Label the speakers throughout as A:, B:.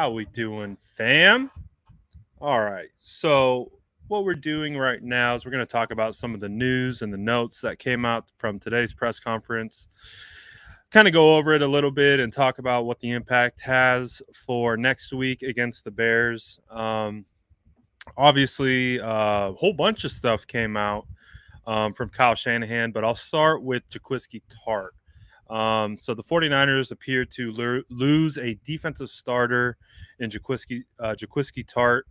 A: How we doing, fam? All right. So what we're doing right now is we're going to talk about some of the news and the notes that came out from today's press conference. Kind of go over it a little bit and talk about what the impact has for next week against the Bears. Obviously, a whole bunch of stuff came out from Kyle Shanahan, but I'll start with Jaquiski Tart. So the 49ers appear to lose a defensive starter in Jaquiski Tart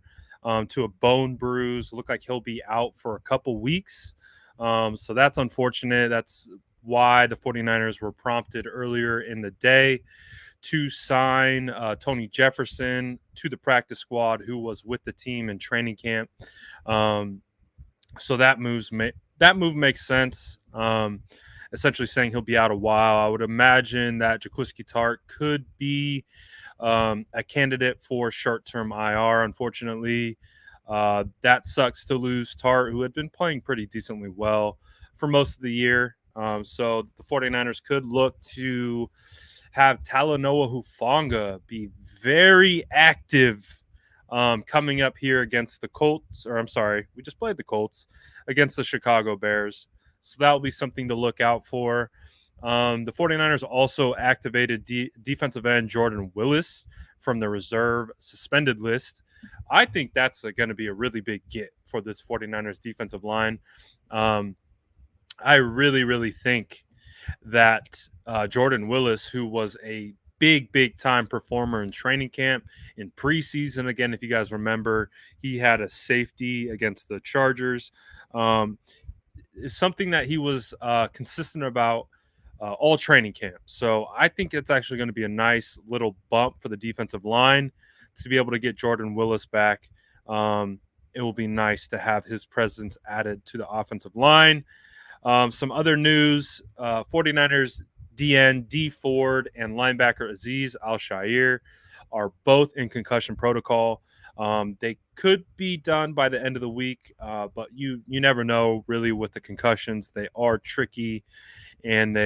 A: to a bone bruise. Look like he'll be out for a couple weeks. So that's unfortunate. That's why the 49ers were prompted earlier in the day to sign Tony Jefferson to the practice squad, who was with the team in training camp. So that move makes sense. Essentially saying he'll be out a while. I would imagine that Jaquiski Tart could be a candidate for short-term IR. Unfortunately, that sucks to lose Tart, who had been playing pretty decently well for most of the year. So the 49ers could look to have Talanoa Hufanga be very active coming up here against the Colts. Or I'm sorry, we just played the Colts against the Chicago Bears. So that will be something to look out for. The 49ers also activated defensive end Jordan Willis from the reserve suspended list. I think that's going to be a really big get for this 49ers defensive line. I really think that Jordan Willis, who was a big time performer in training camp, in preseason, again, if you guys remember, he had a safety against the Chargers. Is something that he was consistent about all training camp. So I think it's actually going to be a nice little bump for the defensive line to be able to get Jordan Willis back. It will be nice to have his presence added to the offensive line. Some other news, 49ers DN D Ford and linebacker Azeez Al-Shaair are both in concussion protocol. They could be done by the end of the week, but you never know really with the concussions. They are tricky, and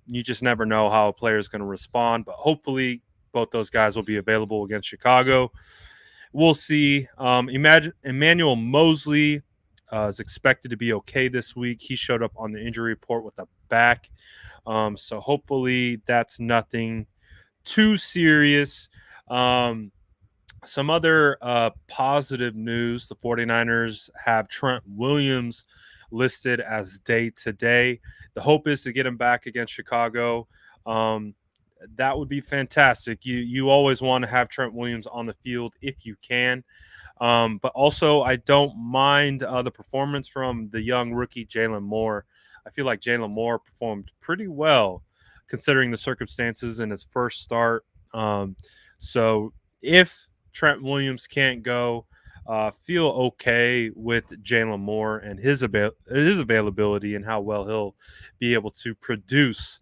A: you just never know how a player is going to respond. But hopefully both those guys will be available against Chicago. We'll see. Emmanuel Mosley is expected to be okay this week. He showed up on the injury report with a back. So hopefully that's nothing too serious. Some other positive news, the 49ers have Trent Williams listed as day-to-day. The hope is to get him back against Chicago. That would be fantastic. You always want to have Trent Williams on the field if you can. But also, I don't mind the performance from the young rookie Jalen Moore. I feel like Jalen Moore performed pretty well considering the circumstances in his first start. So if Trent Williams can't go, feel okay with Jalen Moore and his availability and how well he'll be able to produce.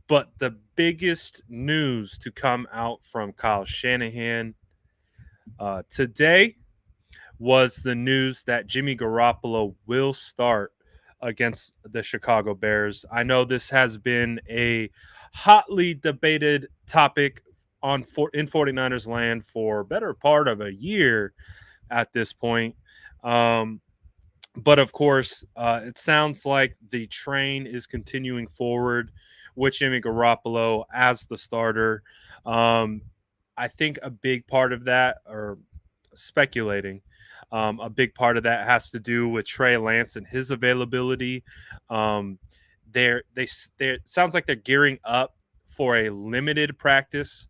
A: But the biggest news to come out from Kyle Shanahan today was the news that Jimmy Garoppolo will start against the Chicago Bears. I know this has been a hotly debated topic in 49ers land for better part of a year at this point. But of course, it sounds like the train is continuing forward with Jimmy Garoppolo as the starter. I think a big part of that, or speculating, a big part of that has to do with Trey Lance and his availability. They sounds like they're gearing up for a limited practice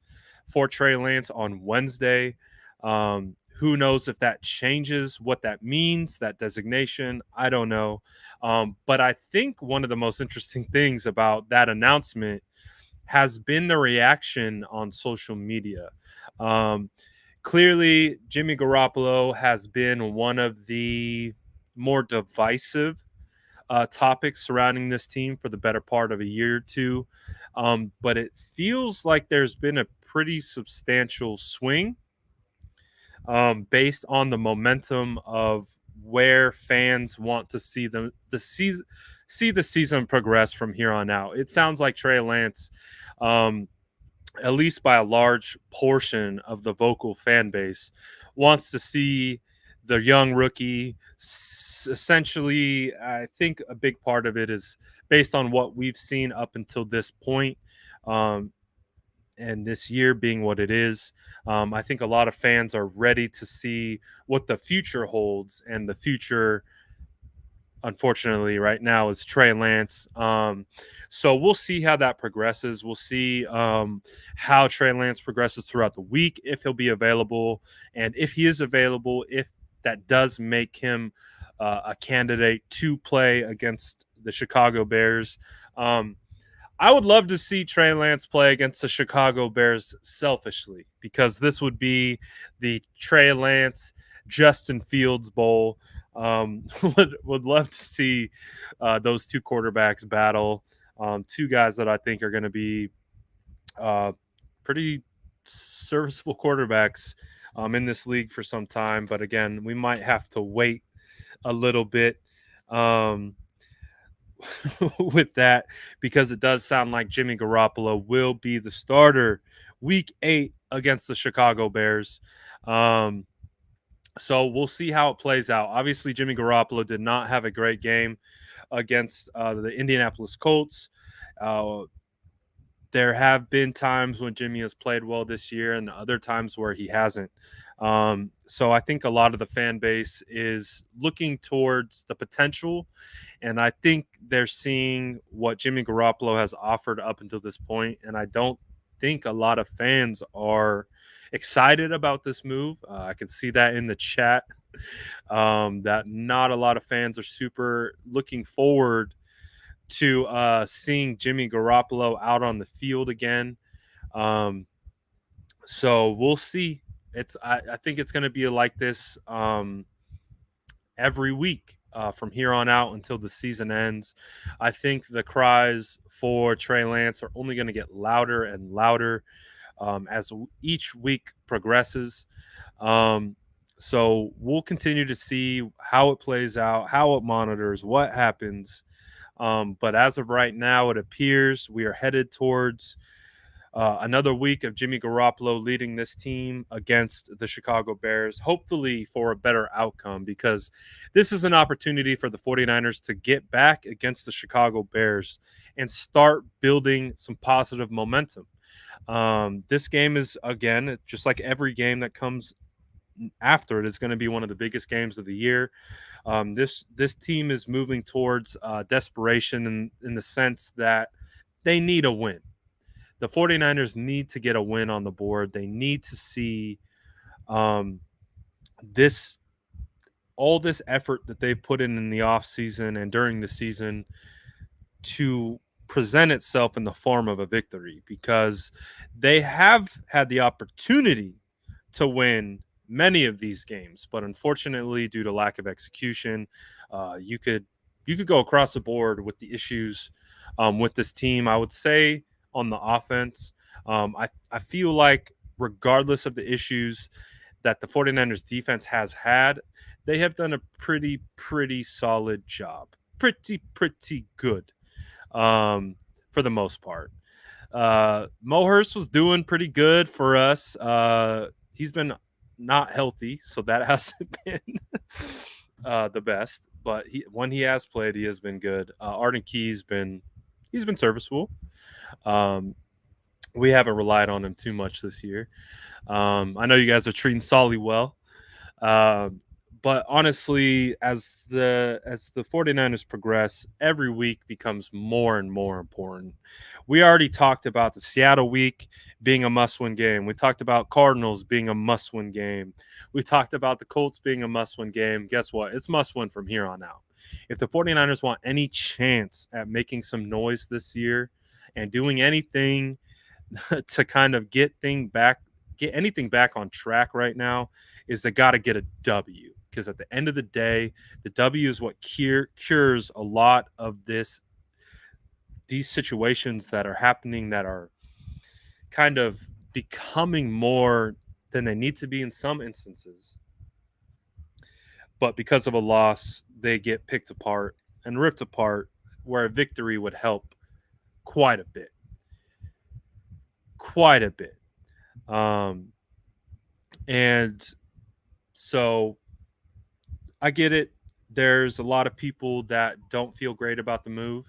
A: for Trey Lance on Wednesday. Who knows if that changes what that means, that designation? I don't know. But I think one of the most interesting things about that announcement has been the reaction on social media. Clearly, Jimmy Garoppolo has been one of the more divisive topics surrounding this team for the better part of a year or two. But it feels like there's been a pretty substantial swing based on the momentum of where fans want to see the season progress from here on out. It sounds like Trey Lance at least by a large portion of the vocal fan base, wants to see the young rookie. Essentially, I think a big part of it is based on what we've seen up until this point. Um, and this year being what it is, I think a lot of fans are ready to see what the future holds, and the future, unfortunately, right now is Trey Lance. So we'll see how that progresses. We'll see how Trey Lance progresses throughout the week, if he'll be available, and if he is available, if that does make him a candidate to play against the Chicago Bears. Um, I would love to see Trey Lance play against the Chicago Bears selfishly, because this would be the Trey Lance Justin Fields Bowl. Would love to see those two quarterbacks battle. Two guys that I think are going to be uh, pretty serviceable quarterbacks in this league for some time. But again, we might have to wait a little bit. Um, with that, because it does sound like Jimmy Garoppolo will be the starter week 8 against the Chicago Bears. Um, so we'll see how it plays out. Obviously, Jimmy Garoppolo did not have a great game against the Indianapolis Colts. Uh, there have been times when Jimmy has played well this year, and other times where he hasn't. So I think a lot of the fan base is looking towards the potential, and I think they're seeing what Jimmy Garoppolo has offered up until this point, and I don't think a lot of fans are excited about this move. I can see that in the chat, that not a lot of fans are super looking forward to seeing Jimmy Garoppolo out on the field again. Um, so we'll see. I think it's going to be like this every week from here on out until the season ends. I think the cries for Trey Lance are only going to get louder and louder as each week progresses. Um, so we'll continue to see how it plays out, how it monitors, what happens. But as of right now, it appears we are headed towards another week of Jimmy Garoppolo leading this team against the Chicago Bears, hopefully for a better outcome, because this is an opportunity for the 49ers to get back against the Chicago Bears and start building some positive momentum. This game is, again, just like every game that comes after it, is going to be one of the biggest games of the year. This team is moving towards desperation in the sense that they need a win. The 49ers need to get a win on the board. They need to see um, this all this effort that they've put in the offseason and during the season to present itself in the form of a victory, because they have had the opportunity to win many of these games, but unfortunately, due to lack of execution, you could go across the board with the issues with this team. I would say on the offense, I feel like regardless of the issues that the 49ers defense has had, they have done a pretty solid job. Pretty good for the most part. Mo Hurst was doing pretty good for us. He's been not healthy, so that hasn't been the best. But when he has played, he has been good. Arden Key's he's been serviceable. We haven't relied on him too much this year. I know you guys are treating Solly well. But honestly, as the 49ers progress, every week becomes more and more important. We already talked about the Seattle week being a must-win game. We talked about Cardinals being a must-win game. We talked about the Colts being a must-win game. Guess what? It's must-win from here on out. If the 49ers want any chance at making some noise this year and doing anything to kind of get anything back on track right now, is they got to get a W, because at the end of the day, the W is what cures a lot of these situations that are happening, that are kind of becoming more than they need to be in some instances. But because of a loss, they get picked apart and ripped apart, where a victory would help quite a bit. quite a bit. Um, and so I get it. There's a lot of people that don't feel great about the move.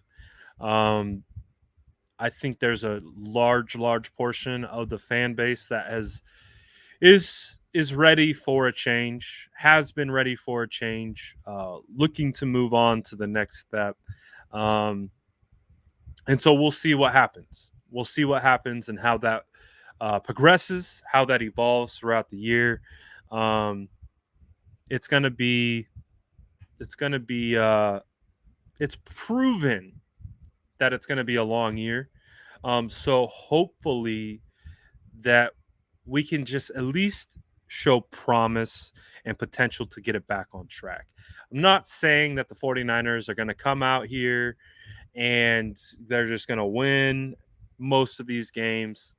A: Um, I think there's a large portion of the fan base that is ready for a change, has been ready for a change, looking to move on to the next step. Um, and so we'll see what happens. We'll see what happens and how that progresses, how that evolves throughout the year. Um, it's gonna be, it's gonna be, it's proven that it's gonna be a long year. So hopefully that we can just at least show promise and potential to get it back on track. I'm not saying that the 49ers are going to come out here and they're just going to win most of these games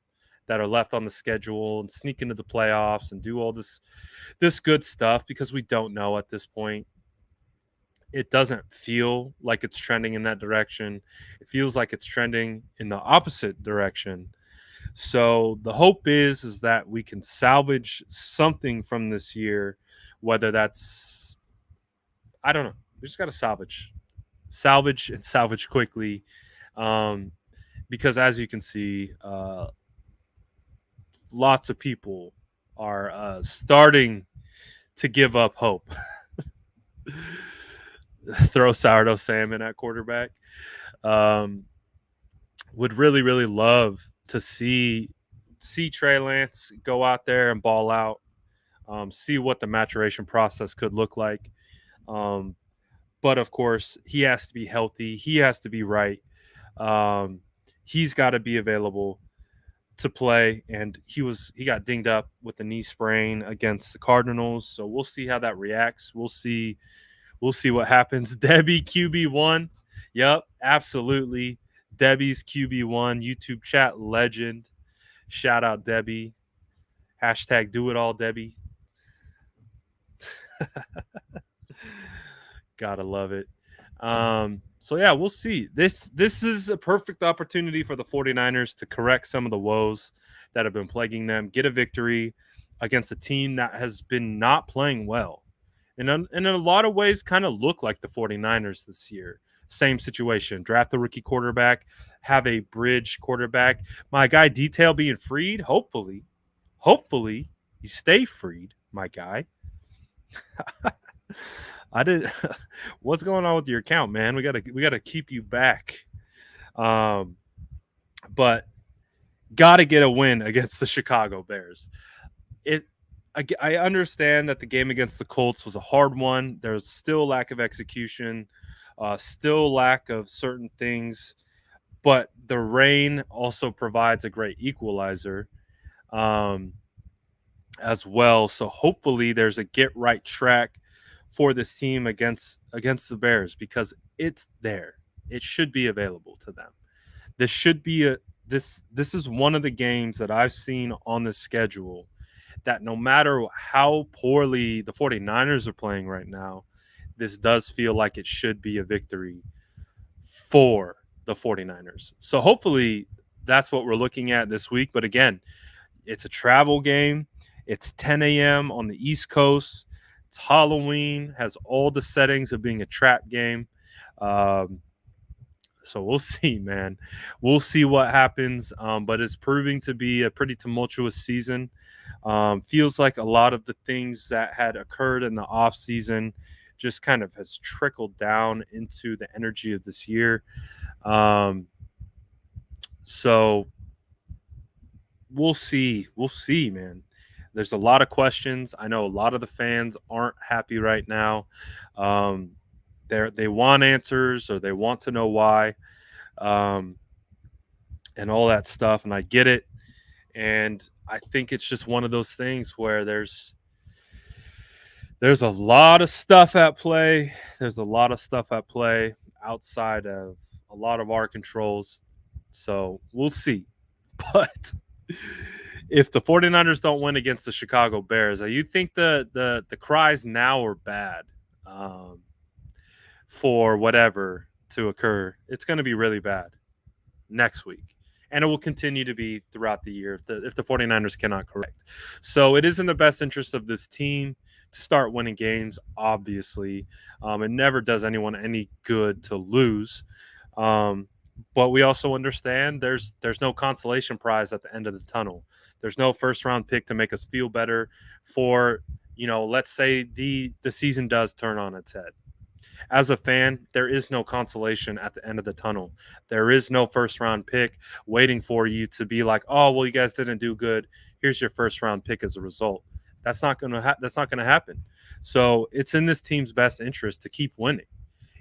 A: that are left on the schedule and sneak into the playoffs and do all this good stuff, because we don't know at this point. It doesn't feel like it's trending in that direction. It feels like it's trending in the opposite direction. So the hope is that we can salvage something from this year, whether that's, I don't know. We just got to salvage and salvage quickly, um, because as you can see, lots of people are starting to give up hope. Throw sourdough Sam in at quarterback. Um, would really love to see Trey Lance go out there and ball out. See what the maturation process could look like. Um, but of course, he has to be healthy. He has to be right. Um, he's got to be available to play. And he got dinged up with a knee sprain against the Cardinals. So we'll see how that reacts. We'll see what happens. Debbie QB1. Yep, absolutely. Debbie's QB1 YouTube chat legend. Shout out Debbie. Hashtag do it all, Debbie. Gotta love it. So yeah, we'll see. This is a perfect opportunity for the 49ers to correct some of the woes that have been plaguing them, get a victory against a team that has been not playing well. And in a lot of ways kind of look like the 49ers this year. Same situation. Draft the rookie quarterback, have a bridge quarterback. My guy Detail being freed, hopefully you stay freed, my guy. I did. What's going on with your account, man? We gotta keep you back. Um, but gotta get a win against the Chicago Bears. It. I understand that the game against the Colts was a hard one. There's still lack of execution, still lack of certain things, but the rain also provides a great equalizer. Um, as well. So hopefully there's a get right track for this team against the Bears, because it's there. It should be available to them. This should be a this is one of the games that I've seen on the schedule that no matter how poorly the 49ers are playing right now, this does feel like it should be a victory for the 49ers. So hopefully that's what we're looking at this week. But again, it's a travel game. It's 10 a.m. on the East Coast. It's Halloween, has all the settings of being a trap game. Um, so we'll see, man. We'll see what happens. But it's proving to be a pretty tumultuous season. Feels like a lot of the things that had occurred in the off season just kind of has trickled down into the energy of this year. So we'll see. We'll see, man. There's a lot of questions. I know a lot of the fans aren't happy right now. Um, they want answers, or they want to know why, um, and all that stuff. And I get it. And I think it's just one of those things where there's a lot of stuff at play. There's a lot of stuff at play outside of a lot of our controls. So we'll see. But if the 49ers don't win against the Chicago Bears, you think the cries now are bad, um, for whatever to occur? It's going to be really bad next week. and it will continue to be throughout the year if the 49ers cannot correct. So it is in the best interest of this team to start winning games, obviously. It never does anyone any good to lose. Um, but we also understand there's no consolation prize at the end of the tunnel. There's no first round pick to make us feel better for, let's say the season does turn on its head. As a fan, there is no consolation at the end of the tunnel. There is no first round pick waiting for you to be like, "Oh, well, you guys didn't do good. Here's your first round pick as a result." That's not going to happen. So, it's in this team's best interest to keep winning.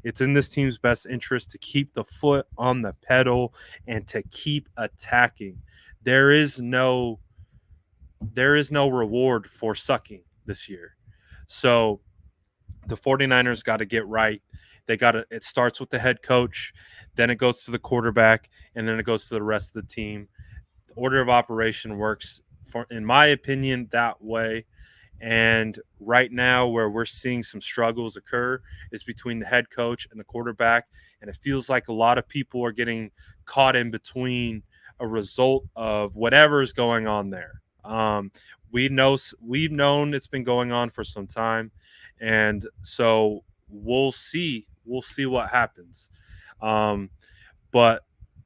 A: It's in this team's best interest to keep the foot on the pedal and to keep attacking. There is no reward for sucking this year. So, the 49ers got to get right. It starts with the head coach, then it goes to the quarterback, and then it goes to the rest of the team. The order of operation works, in my opinion, that way. And right now, where we're seeing some struggles occur is between the head coach and the quarterback. And it feels like a lot of people are getting caught in between a result of whatever is going on there. We've known it's been going on for some time, and so we'll see. We'll see what happens. Um, but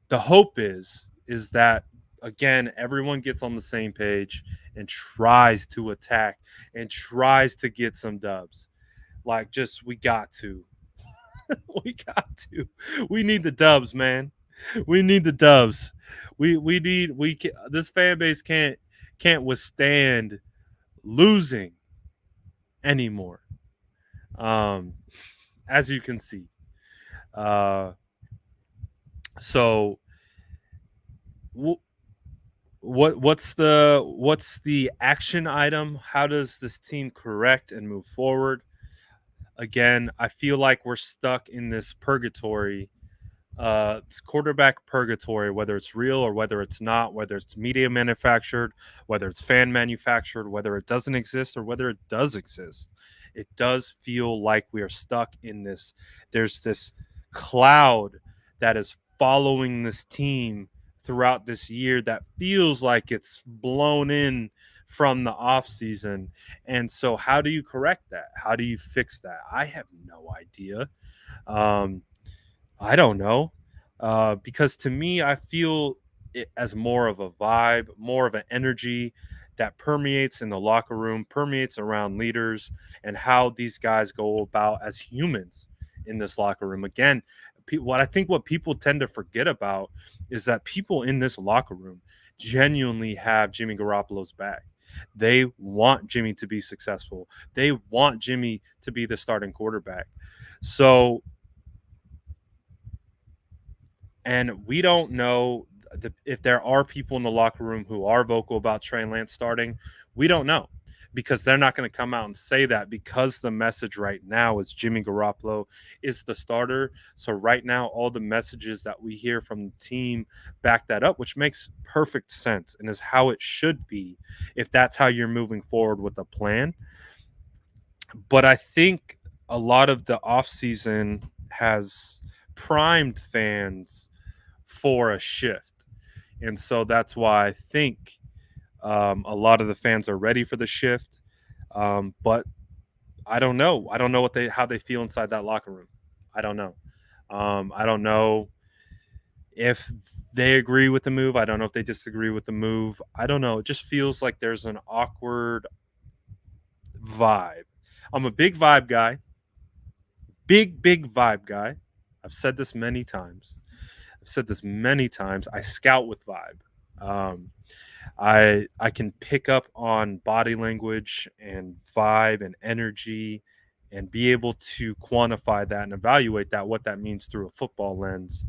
A: the hope is that again everyone gets on the same page and tries to attack and tries to get some dubs. Like just we got to. We got to. We need the dubs, man. We need the dubs. We need we can, this fan base can't withstand losing anymore. Um as you can see. Uh so w- what's the action item? How does this team correct and move forward? Again, I feel like we're stuck in this purgatory, this quarterback purgatory, whether it's real or whether it's not, whether it's media manufactured, whether it's fan manufactured, whether it doesn't exist or whether it does exist. It does feel like we are stuck in this. There's this cloud that is following this team throughout this year that feels like it's blown in from the off season. And so how do you correct that? How do you fix that? I have no idea. Um, I don't know. Because to me, I feel it as more of a vibe, more of an energy that permeates in the locker room, permeates around leaders, and how these guys go about as humans in this locker room. Again, what people tend to forget about is that people in this locker room genuinely have Jimmy Garoppolo's back. They want Jimmy to be successful. They want Jimmy to be the starting quarterback. So and we don't know if there are people in the locker room who are vocal about Trey Lance starting. We don't know because they're not going to come out and say that because the message right now is Jimmy Garoppolo is the starter. So right now, all the messages that we hear from the team back that up, which makes perfect sense and is how it should be if that's how you're moving forward with a plan. But I think a lot of the offseason has primed fans for a shift. And so that's why I think a lot of the fans are ready for the shift. But I don't know. I don't know how they feel inside that locker room. I don't know. I don't know if they agree with the move. I don't know if they disagree with the move. I don't know. It just feels like there's an awkward vibe. I'm a big vibe guy. Big vibe guy. I've said this many times. I scout with vibe. Um, I can pick up on body language and vibe and energy and be able to quantify that and evaluate that what that means through a football lens.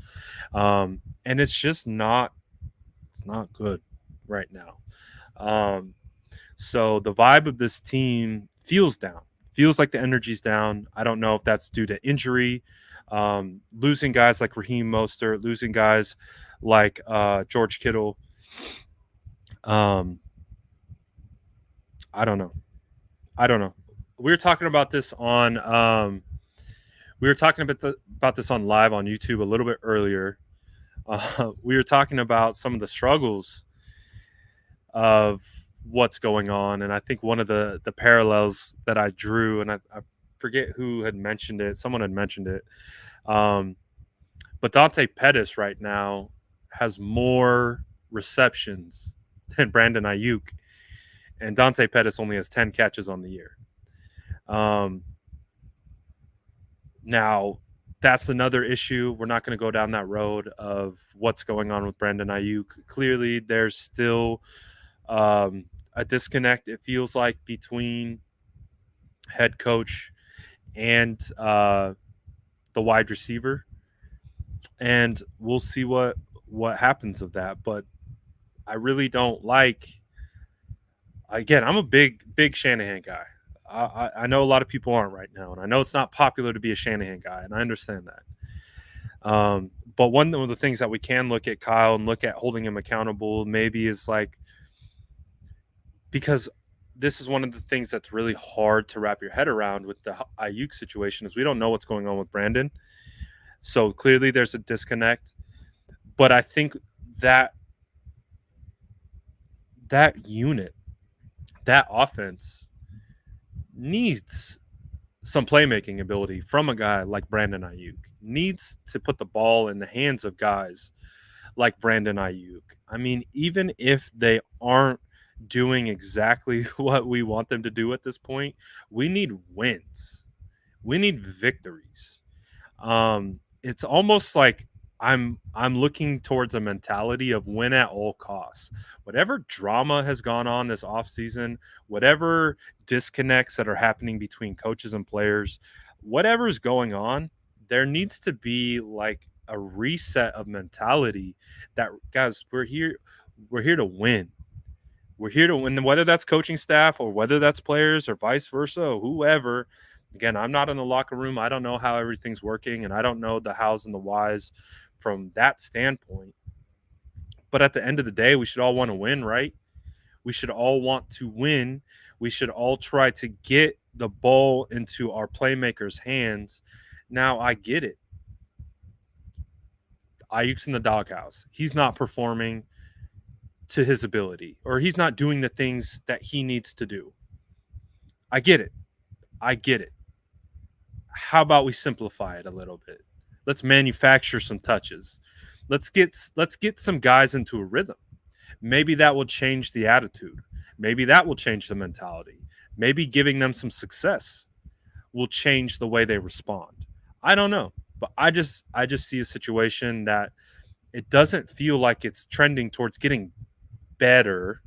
A: And it's not good right now. Um, so the vibe of this team feels down. Feels like the energy's down. I don't know if that's due to injury, losing guys like Raheem Mostert, losing guys like George Kittle. Um, I don't know. I don't know. We were talking about this on we were talking about this on live on YouTube a little bit earlier. We were talking about some of the struggles of what's going on, and I think one of the parallels that I drew, and I forget who had mentioned it. Someone had mentioned it, um, but Dante Pettis right now has more receptions than Brandon Ayuk, and Dante Pettis only has 10 catches on the year. Um, Now, that's another issue. We're not going to go down that road of what's going on with Brandon Ayuk. Clearly, there's still a disconnect, it feels like, between head coach and the wide receiver. And we'll see what happens of that. But I really don't like. Again, I'm a big Shanahan guy. I know a lot of people aren't right now, and I know it's not popular to be a Shanahan guy, and I understand that. But one of the things that we can look at Kyle and look at holding him accountable maybe is like, because this is one of the things that's really hard to wrap your head around with the Ayuk situation is we don't know what's going on with Brandon. So clearly there's a disconnect. But I think that that unit, that offense needs some playmaking ability from a guy like Brandon Ayuk. Needs to put the ball in the hands of guys like Brandon Ayuk. I mean, even if they aren't doing exactly what we want them to do at this point, we need wins. We need victories. It's almost like I'm looking towards a mentality of win at all costs. Whatever drama has gone on this offseason, whatever disconnects that are happening between coaches and players, whatever's going on, there needs to be like a reset of mentality that guys, we're here to win. We're here to win, whether that's coaching staff or whether that's players or vice versa or whoever. Again, I'm not in the locker room. I don't know how everything's working, and I don't know the hows and the whys from that standpoint. But at the end of the day, we should all want to win, right? We should all want to win. We should all try to get the ball into our playmakers' hands. Now, I get it. Ayuk's in the doghouse. He's not performing to his ability, or he's not doing the things that he needs to do. I get it. I get it. How about we simplify it a little bit? Let's manufacture some touches. Let's get some guys into a rhythm. Maybe that will change the attitude. Maybe that will change the mentality. Maybe giving them some success will change the way they respond. I don't know, but I just see a situation that it doesn't feel like it's trending towards getting better.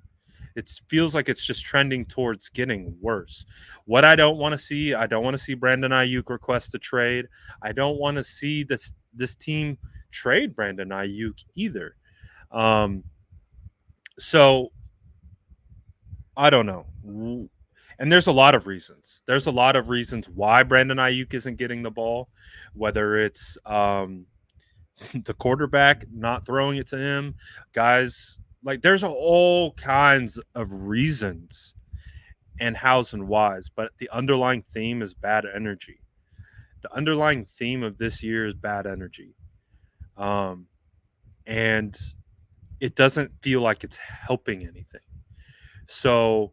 A: It feels like it's just trending towards getting worse. What I don't want to see, I don't want to see Brandon Ayuk request a trade. I don't want to see this team trade Brandon Ayuk either. Um, so I don't know. And there's a lot of reasons. There's a lot of reasons why Brandon Ayuk isn't getting the ball, whether it's the quarterback not throwing it to him, guys like there's all kinds of reasons and hows and whys, but the underlying theme is bad energy. The underlying theme of this year is bad energy. Um, and it doesn't feel like it's helping anything. So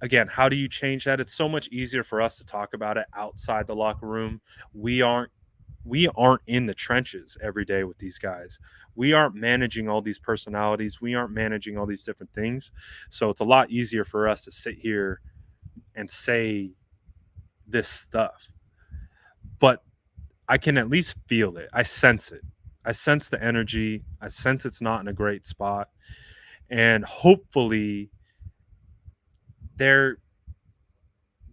A: again, how do you change that? It's so much easier for us to talk about it outside the locker room. We aren't we aren't in the trenches every day with these guys. We aren't managing all these personalities. We aren't managing all these different things. So it's a lot easier for us to sit here and say this stuff. But I can at least feel it. I sense it. I sense the energy. I sense it's not in a great spot. And hopefully there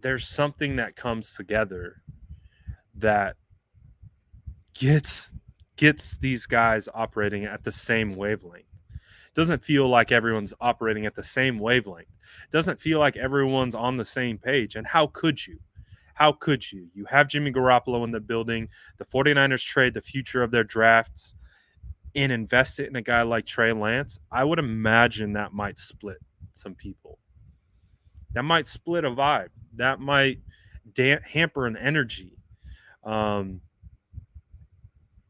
A: there's something that comes together that gets these guys operating at the same wavelength. Doesn't feel like everyone's operating at the same wavelength. Doesn't feel like everyone's on the same page. And how could you? How could you? You have Jimmy Garoppolo in the building. The 49ers trade the future of their drafts and invest it in a guy like Trey Lance. I would imagine that might split some people. That might split a vibe. That might hamper an energy. Um,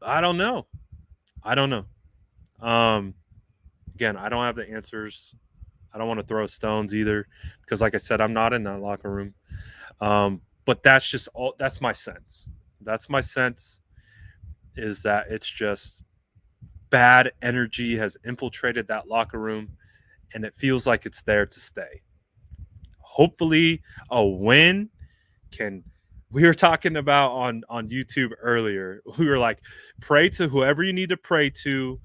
A: I don't know. I don't know. Um, Again, I don't have the answers. I don't want to throw stones either because, like I said, I'm not in that locker room. But that's just all. That's my sense. That's my sense is that it's just bad energy has infiltrated that locker room, and it feels like it's there to stay. Hopefully, a win can. We were talking about on YouTube earlier. We were like, pray to whoever you need to pray to,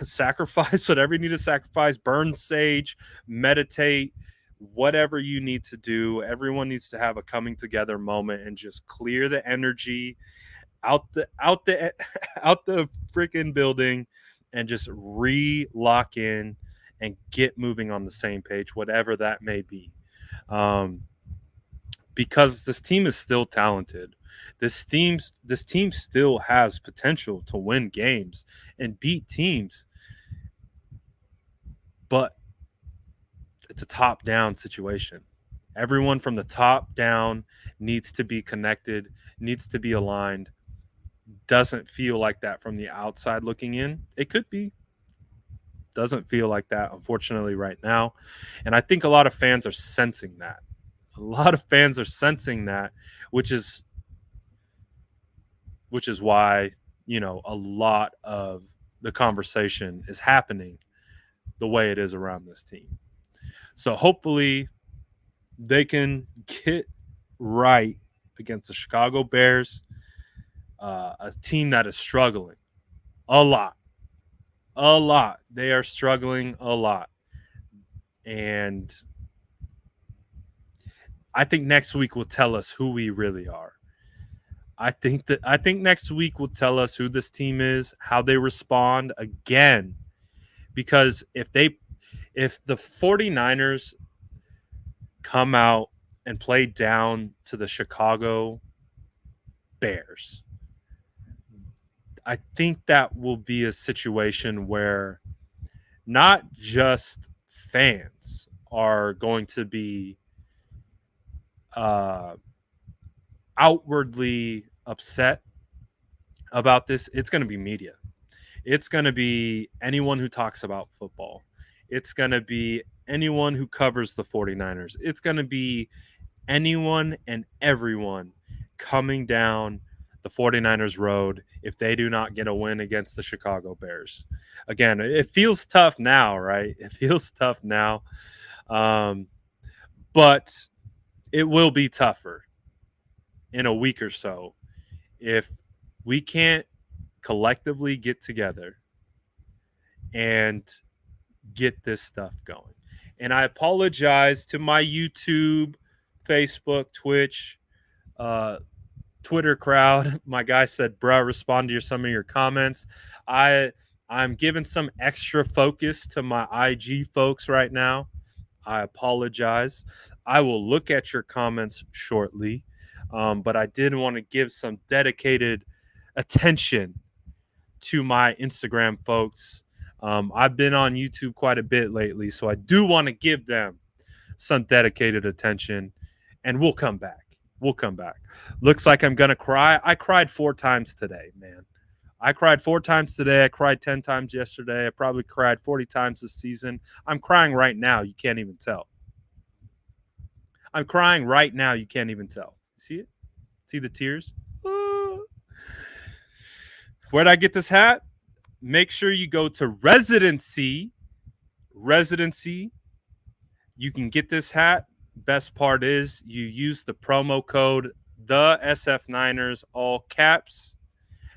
A: sacrifice whatever you need to sacrifice, burn sage, meditate, whatever you need to do. Everyone needs to have a coming together moment and just clear the energy out the out the freaking building and just re-lock in and get moving on the same page, whatever that may be. Um, because this team is still talented. This team still has potential to win games and beat teams, but it's a top down situation. Everyone from the top down needs to be connected, needs to be aligned. Doesn't feel like that from the outside looking in. It could be. Doesn't feel like that, unfortunately, right now. And I think a lot of fans are sensing that. A lot of fans are sensing that, which is why, a lot of the conversation is happening the way it is around this team. So hopefully they can get right against the Chicago Bears, a team that is struggling a lot. A lot. They are struggling a lot. And I think next week will tell us who we really are. I think next week will tell us who this team is, how they respond again. Because if the 49ers come out and play down to the Chicago Bears, I think that will be a situation where not just fans are going to be uh, outwardly upset about this. It's going to be media. It's going to be anyone who talks about football. It's going to be anyone who covers the 49ers. It's going to be anyone and everyone coming down the 49ers road if they do not get a win against the Chicago Bears. Again, it feels tough now, right? It feels tough now. Um, but it will be tougher in a week or so if we can't collectively get together and get this stuff going. And I apologize to my YouTube, Facebook, Twitch, uh, Twitter crowd. My guy said, "Bruh, respond to some of your comments." I I'm giving some extra focus to my IG folks right now. I apologize. I will look at your comments shortly, but I did want to give some dedicated attention to my Instagram folks. I've been on YouTube quite a bit lately, so I do want to give them some dedicated attention, and we'll come back. We'll come back. Looks like I'm going to cry. I cried 4 times today, man. I cried 4 times today. I cried 10 times yesterday. I probably cried 40 times this season. I'm crying right now. You can't even tell. I'm crying right now. You can't even tell. See it? See the tears? Where'd I get this hat? Make sure you go to Residency. Residency. You can get this hat. Best part is you use the promo code the SF Niners, all caps.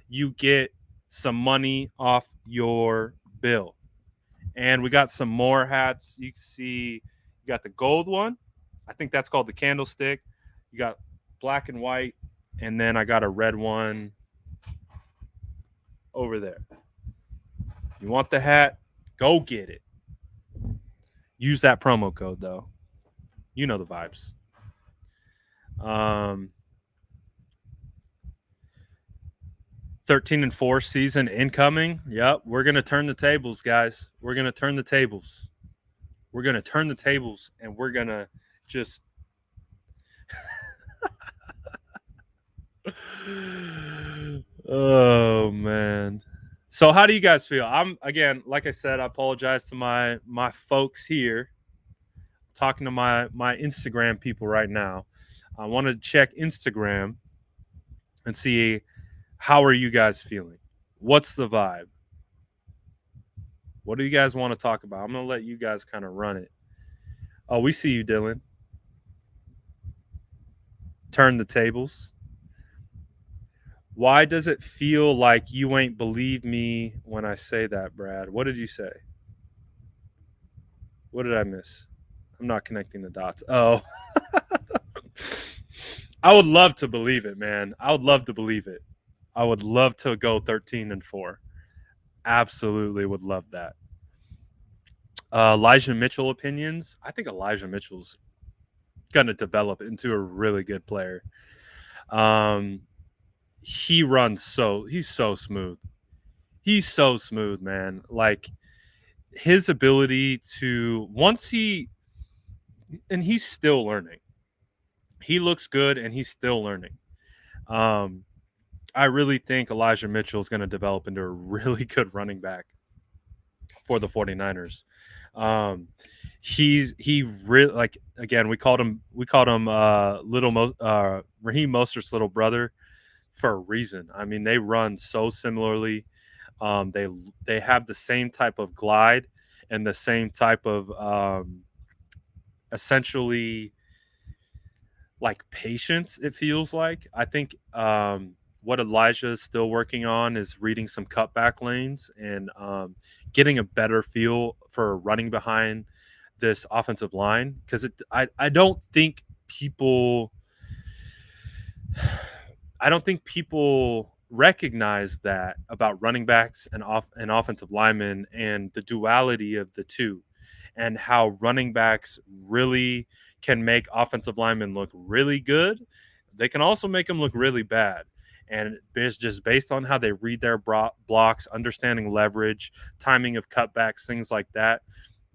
A: You get some money off your bill. And we got some more hats. You can see you got the gold one. I think that's called the candlestick. You got black and white. And then I got a red one over there. You want the hat? Go get it. Use that promo code though. You know the vibes. 13-4 season incoming. Yep, we're gonna turn the tables, guys. We're gonna turn the tables. We're gonna turn the tables, and we're gonna just. Oh man, So how do you guys feel? I'm again, like I said, I apologize to my folks here. Talking to my Instagram people right now. I want to check Instagram and see how are you guys feeling. What's the vibe? What do you guys want to talk about? I'm gonna let you guys kind of run it. Oh, we see you, Dylan. Turn the tables. Why does it feel like you ain't believe me when I say that, Brad? What did you say? What did I miss? I'm not connecting the dots. Oh, I would love to believe it, man. I would love to believe it. I would love to go 13-4. Absolutely would love that. Elijah Mitchell opinions. I think Elijah Mitchell's going to develop into a really good player. Um, he's so smooth. He's so smooth, man. Like his ability to and he's still learning. He looks good and he's still learning. Um, I really think Elijah Mitchell is going to develop into a really good running back for the 49ers. Um, he really like again we called him Raheem Mostert's little brother for a reason. I mean, they run so similarly. They have the same type of glide and the same type of essentially like patience. It feels like I think what Elijah is still working on is reading some cutback lanes and getting a better feel for running behind this offensive line because I don't think people recognize that about running backs and offensive linemen and the duality of the two and how running backs really can make offensive linemen look really good. They can also make them look really bad. And it's just based on how they read their blocks, understanding leverage, timing of cutbacks, things like that.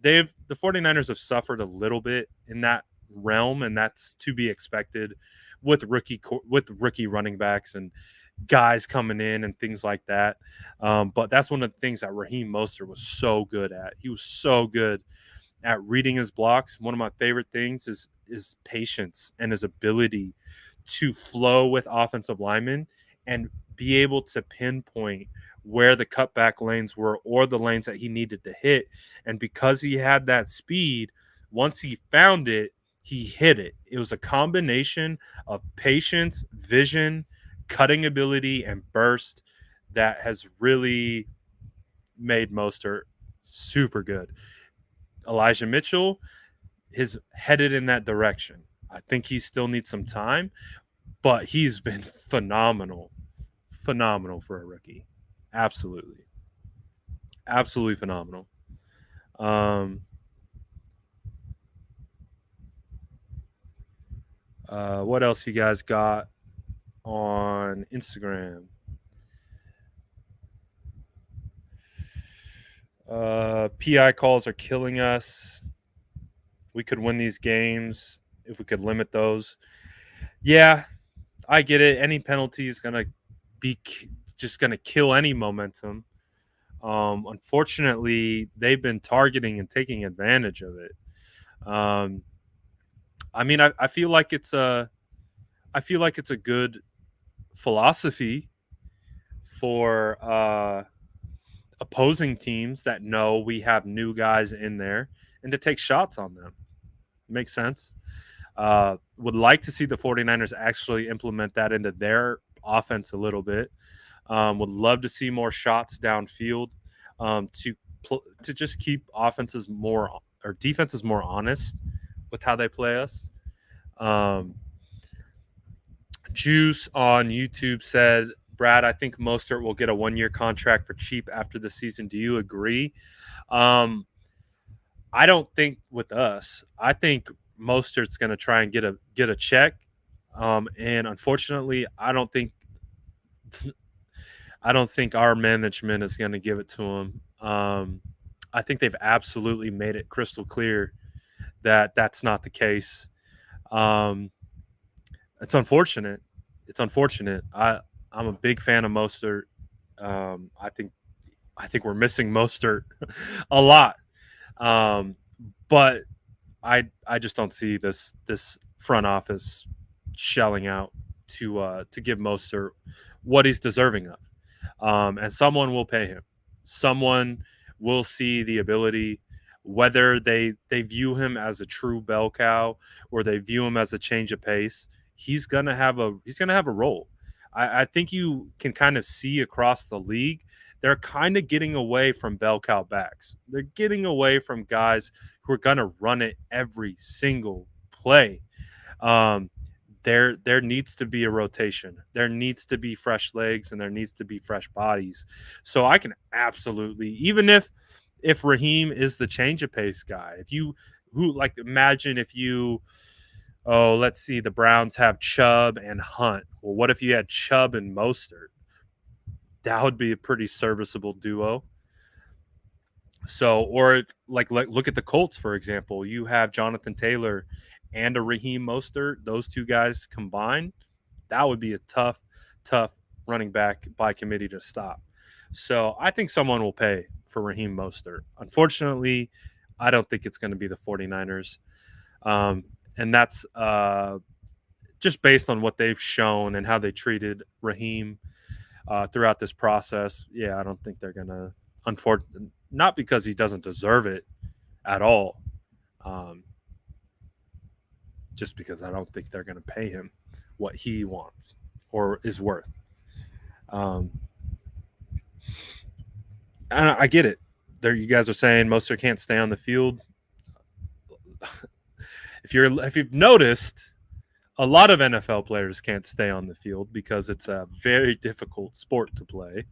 A: The 49ers have suffered a little bit in that realm, and that's to be expected with rookie running backs and guys coming in and things like that. But that's one of the things that Raheem Mostert was so good at. He was so good at reading his blocks. One of my favorite things is patience and his ability to flow with offensive linemen and be able to pinpoint where the cutback lanes were or the lanes that he needed to hit. And because he had that speed, once he found it, he hit it. It was a combination of patience, vision, cutting ability, and burst that has really made Mostert super good. Elijah Mitchell is headed in that direction. I think he still needs some time, but he's been phenomenal. Phenomenal for a rookie. Absolutely. Absolutely phenomenal. Um, what else you guys got on Instagram? PI calls are killing us. We could win these games if we could limit those. Yeah, I get it. Any penalty is gonna be just gonna kill any momentum. Unfortunately, they've been targeting and taking advantage of it. Um, I mean, I feel like it's a good philosophy for opposing teams that know we have new guys in there and to take shots on them. Makes sense. Would like to see the 49ers actually implement that into their offense a little bit. Would love to see more shots downfield to just keep offenses more or defenses more honest with how they play us. Um, Juice on YouTube said, Brad, I think Mostert will get a 1-year contract for cheap after the season. Do you agree? Um, I don't think with us. I think Mostert's going to try and get a check. And unfortunately, I don't think our management is going to give it to him. I think they've absolutely made it crystal clear that that's not the case. Um, it's unfortunate. It's unfortunate. I'm a big fan of Mostert. I think I think we're missing Mostert a lot. Um, but I just don't see this front office shelling out to give Mostert what he's deserving of. And someone will pay him. Someone will see the ability, whether they view him as a true bell cow or they view him as a change of pace. He's gonna have a role. I think you can kind of see across the league. They're kind of getting away from bell cow backs. They're getting away from guys who are gonna run it every single play. Um, there needs to be a rotation. There needs to be fresh legs and there needs to be fresh bodies. So I can absolutely, even if Raheem is the change of pace guy, if you who like imagine if you let's see, the Browns have Chubb and Hunt. Well, what if you had Chubb and Mostert? That would be a pretty serviceable duo. So, or like look at the Colts for example. You have Jonathan Taylor and a Raheem Mostert. Those two guys combined, that would be a tough running back by committee to stop. So I think someone will pay for Raheem Mostert. Unfortunately, I don't think it's going to be the 49ers. And that's just based on what they've shown and how they treated Raheem throughout this process. Yeah, I don't think they're going to, unfortunately, not because he doesn't deserve it at all. Um, just because I don't think they're going to pay him what he wants or is worth. Um, and I get it. There, you guys are saying Mostert can't stay on the field. If you've noticed, a lot of NFL players can't stay on the field because it's a very difficult sport to play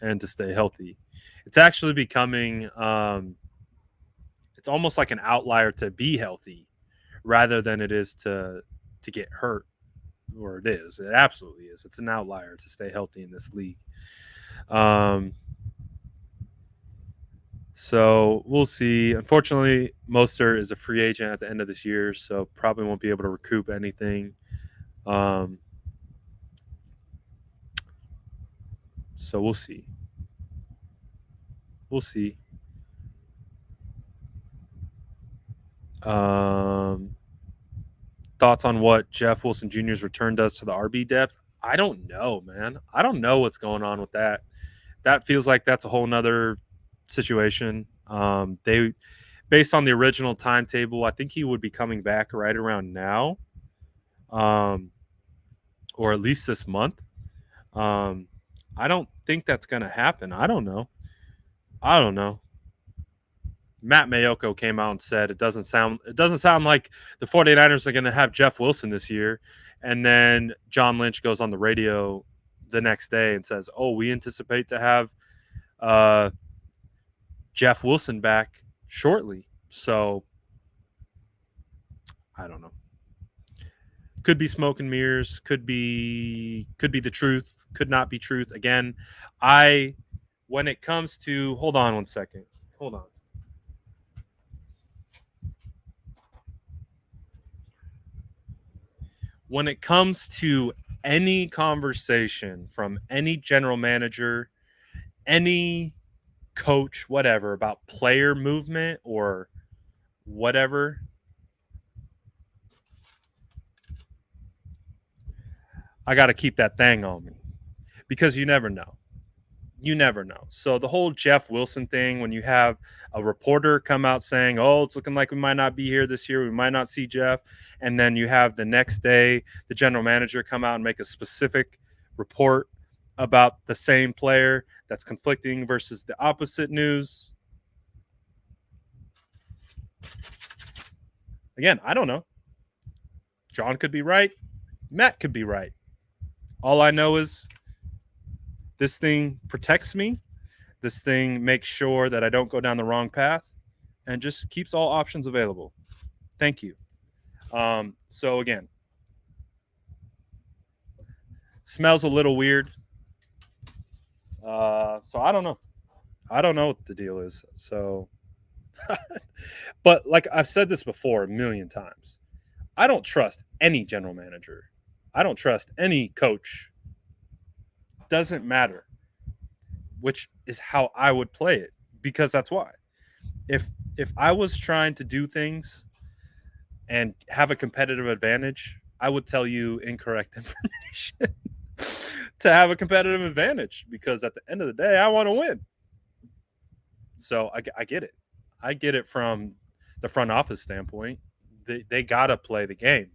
A: and to stay healthy. It's actually becoming it's almost like an outlier to be healthy rather than it is to get hurt. Or it is. It absolutely is. It's an outlier to stay healthy in this league. So we'll see. Unfortunately, Mostert is a free agent at the end of this year, so probably won't be able to recoup anything. So we'll see. We'll see. Thoughts on what Jeff Wilson Jr.'s return does to the RB depth? I don't know, man. I don't know what's going on with that. That feels like that's a whole nother situation. They, based on the original timetable, I think he would be coming back right around now, or at least this month. I don't think that's going to happen. I don't know. Matt Mayoko came out and said it doesn't sound like the 49ers are going to have Jeff Wilson this year. And then John Lynch goes on the radio the next day and says, "Oh, we anticipate to have Jeff Wilson back shortly." So I don't know. Could be smoke and mirrors. Could be the truth. Could not be truth. Again, when it comes to, hold on one second. Hold on. When it comes to any conversation from any general manager, any coach, whatever, about player movement or whatever, I got to keep that thing on me because you never know. You never know. So the whole Jeff Wilson thing, when you have a reporter come out saying, "Oh, it's looking like we might not be here this year. We might not see Jeff," and then you have the next day the general manager come out and make a specific report about the same player that's conflicting versus the opposite news. Again, I don't know. John could be right. Matt could be right. All I know is this thing protects me. This thing makes sure that I don't go down the wrong path and just keeps all options available. Thank you. So again, smells a little weird. So I don't know. I don't know what the deal is. So, but like I've said this before a million times, I don't trust any general manager. I don't trust any coach. Doesn't matter. which is how I would play it, because that's why. If if I was trying to do things and have a competitive advantage, I would tell you incorrect information to have a competitive advantage, because at the end of the day, I want to win. So I get it. I get it from the front office standpoint. They got to play the game,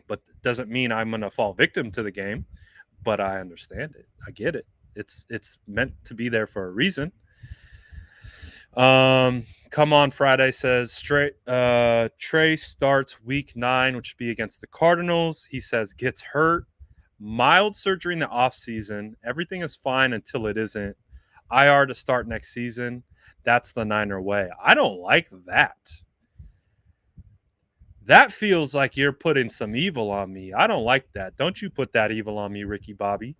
A: but it doesn't mean I'm going to fall victim to the game. But I understand it. I get it. It's meant to be there for a reason. Come on Friday says Trey starts week 9, which would be against the Cardinals. He says gets hurt, mild surgery in the offseason. Everything is fine until it isn't. IR to start next season. That's the Niner way. I don't like that. That feels like you're putting some evil on me. I don't like that. Don't you put that evil on me, Ricky Bobby.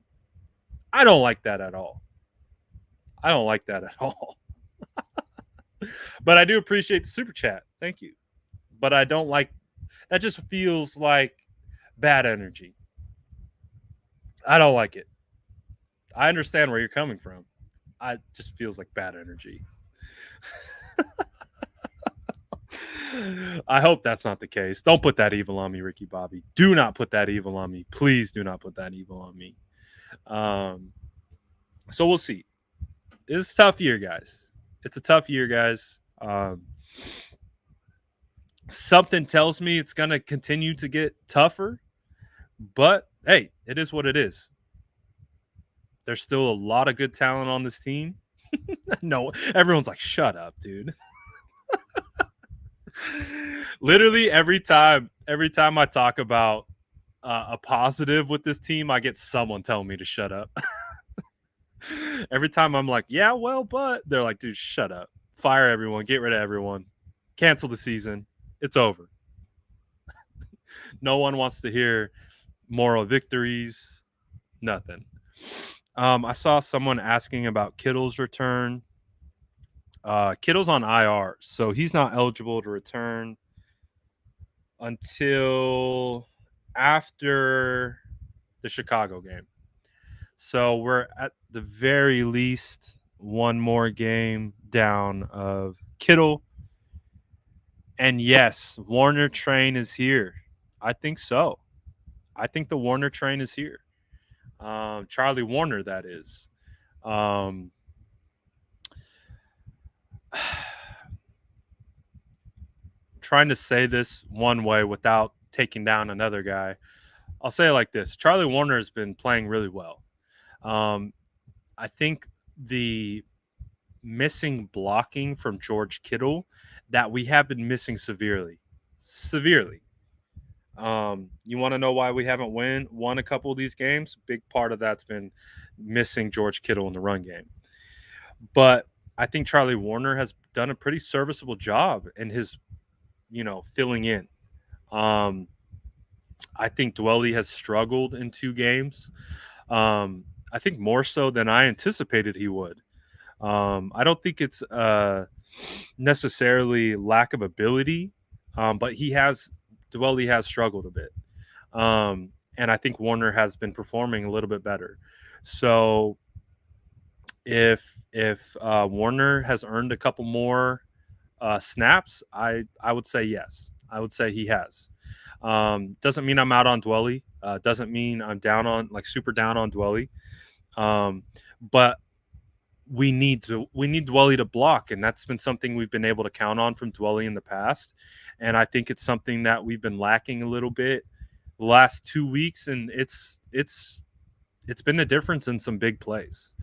A: I don't like that at all. I don't like that at all. But I do appreciate the super chat. Thank you. But I don't like that. Just feels like bad energy. I don't like it. I understand where you're coming from. I just feels like bad energy. I hope that's not the case. Don't put that evil on me, Ricky Bobby. Do not put that evil on me. Please do not put that evil on me. So we'll see. It's a tough year, guys. It's a tough year, guys. Something tells me it's going to continue to get tougher, but hey, it is what it is. There's still a lot of good talent on this team. No, everyone's like, shut up, dude. Literally every time I talk about a positive with this team, I get someone telling me to shut up. Every time I'm like, yeah, well, but they're like, dude, shut up. Fire everyone. Get rid of everyone. Cancel the season. It's over. No one wants to hear moral victories. Nothing. I saw someone asking about Kittle's return. Kittle's on IR, so he's not eligible to return until after the Chicago game. So we're at the very least one more game down of Kittle. And yes, Warner train is here. I think so. I think the Warner train is here. Charlie Warner, that is. Trying to say this one way without taking down another guy. I'll say it like this. Charlie Warner has been playing really well. I think the missing blocking from George Kittle that we have been missing severely. You want to know why we haven't won a couple of these games? Big part of that's been missing George Kittle in the run game. But I think Charlie Warner has done a pretty serviceable job in his, filling in. I think Dwelly has struggled in 2 games. I think more so than I anticipated he would. I don't think it's necessarily lack of ability, but Dwelly has struggled a bit. And I think Warner has been performing a little bit better. So if Warner has earned a couple more snaps, I would say yes. I would say he has. Doesn't mean I'm out on Dwelly. Doesn't mean I'm super down on Dwelly. But we need Dwelly to block, and that's been something we've been able to count on from Dwelly in the past. And I think it's something that we've been lacking a little bit the last 2 weeks, and it's been the difference in some big plays.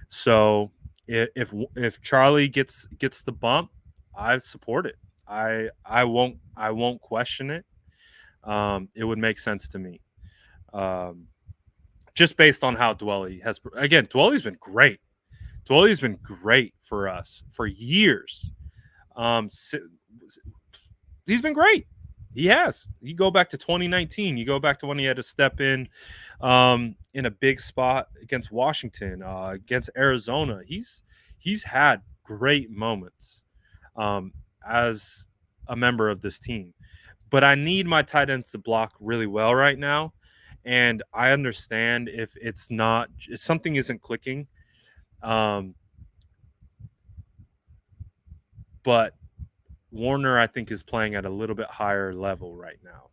A: So if Charlie gets the bump, I support it. I won't question it. It would make sense to me. Just based on how Dwelly has, again, Dwelly's been great. Dwelly's been great for us for years. He's been great. He has. You go back to 2019. You go back to when he had to step in a big spot against Washington, against Arizona. He's had great moments as a member of this team. But I need my tight ends to block really well right now. And I understand if it's not, if something isn't clicking. Um, but Warner, I think, is playing at a little bit higher level right now.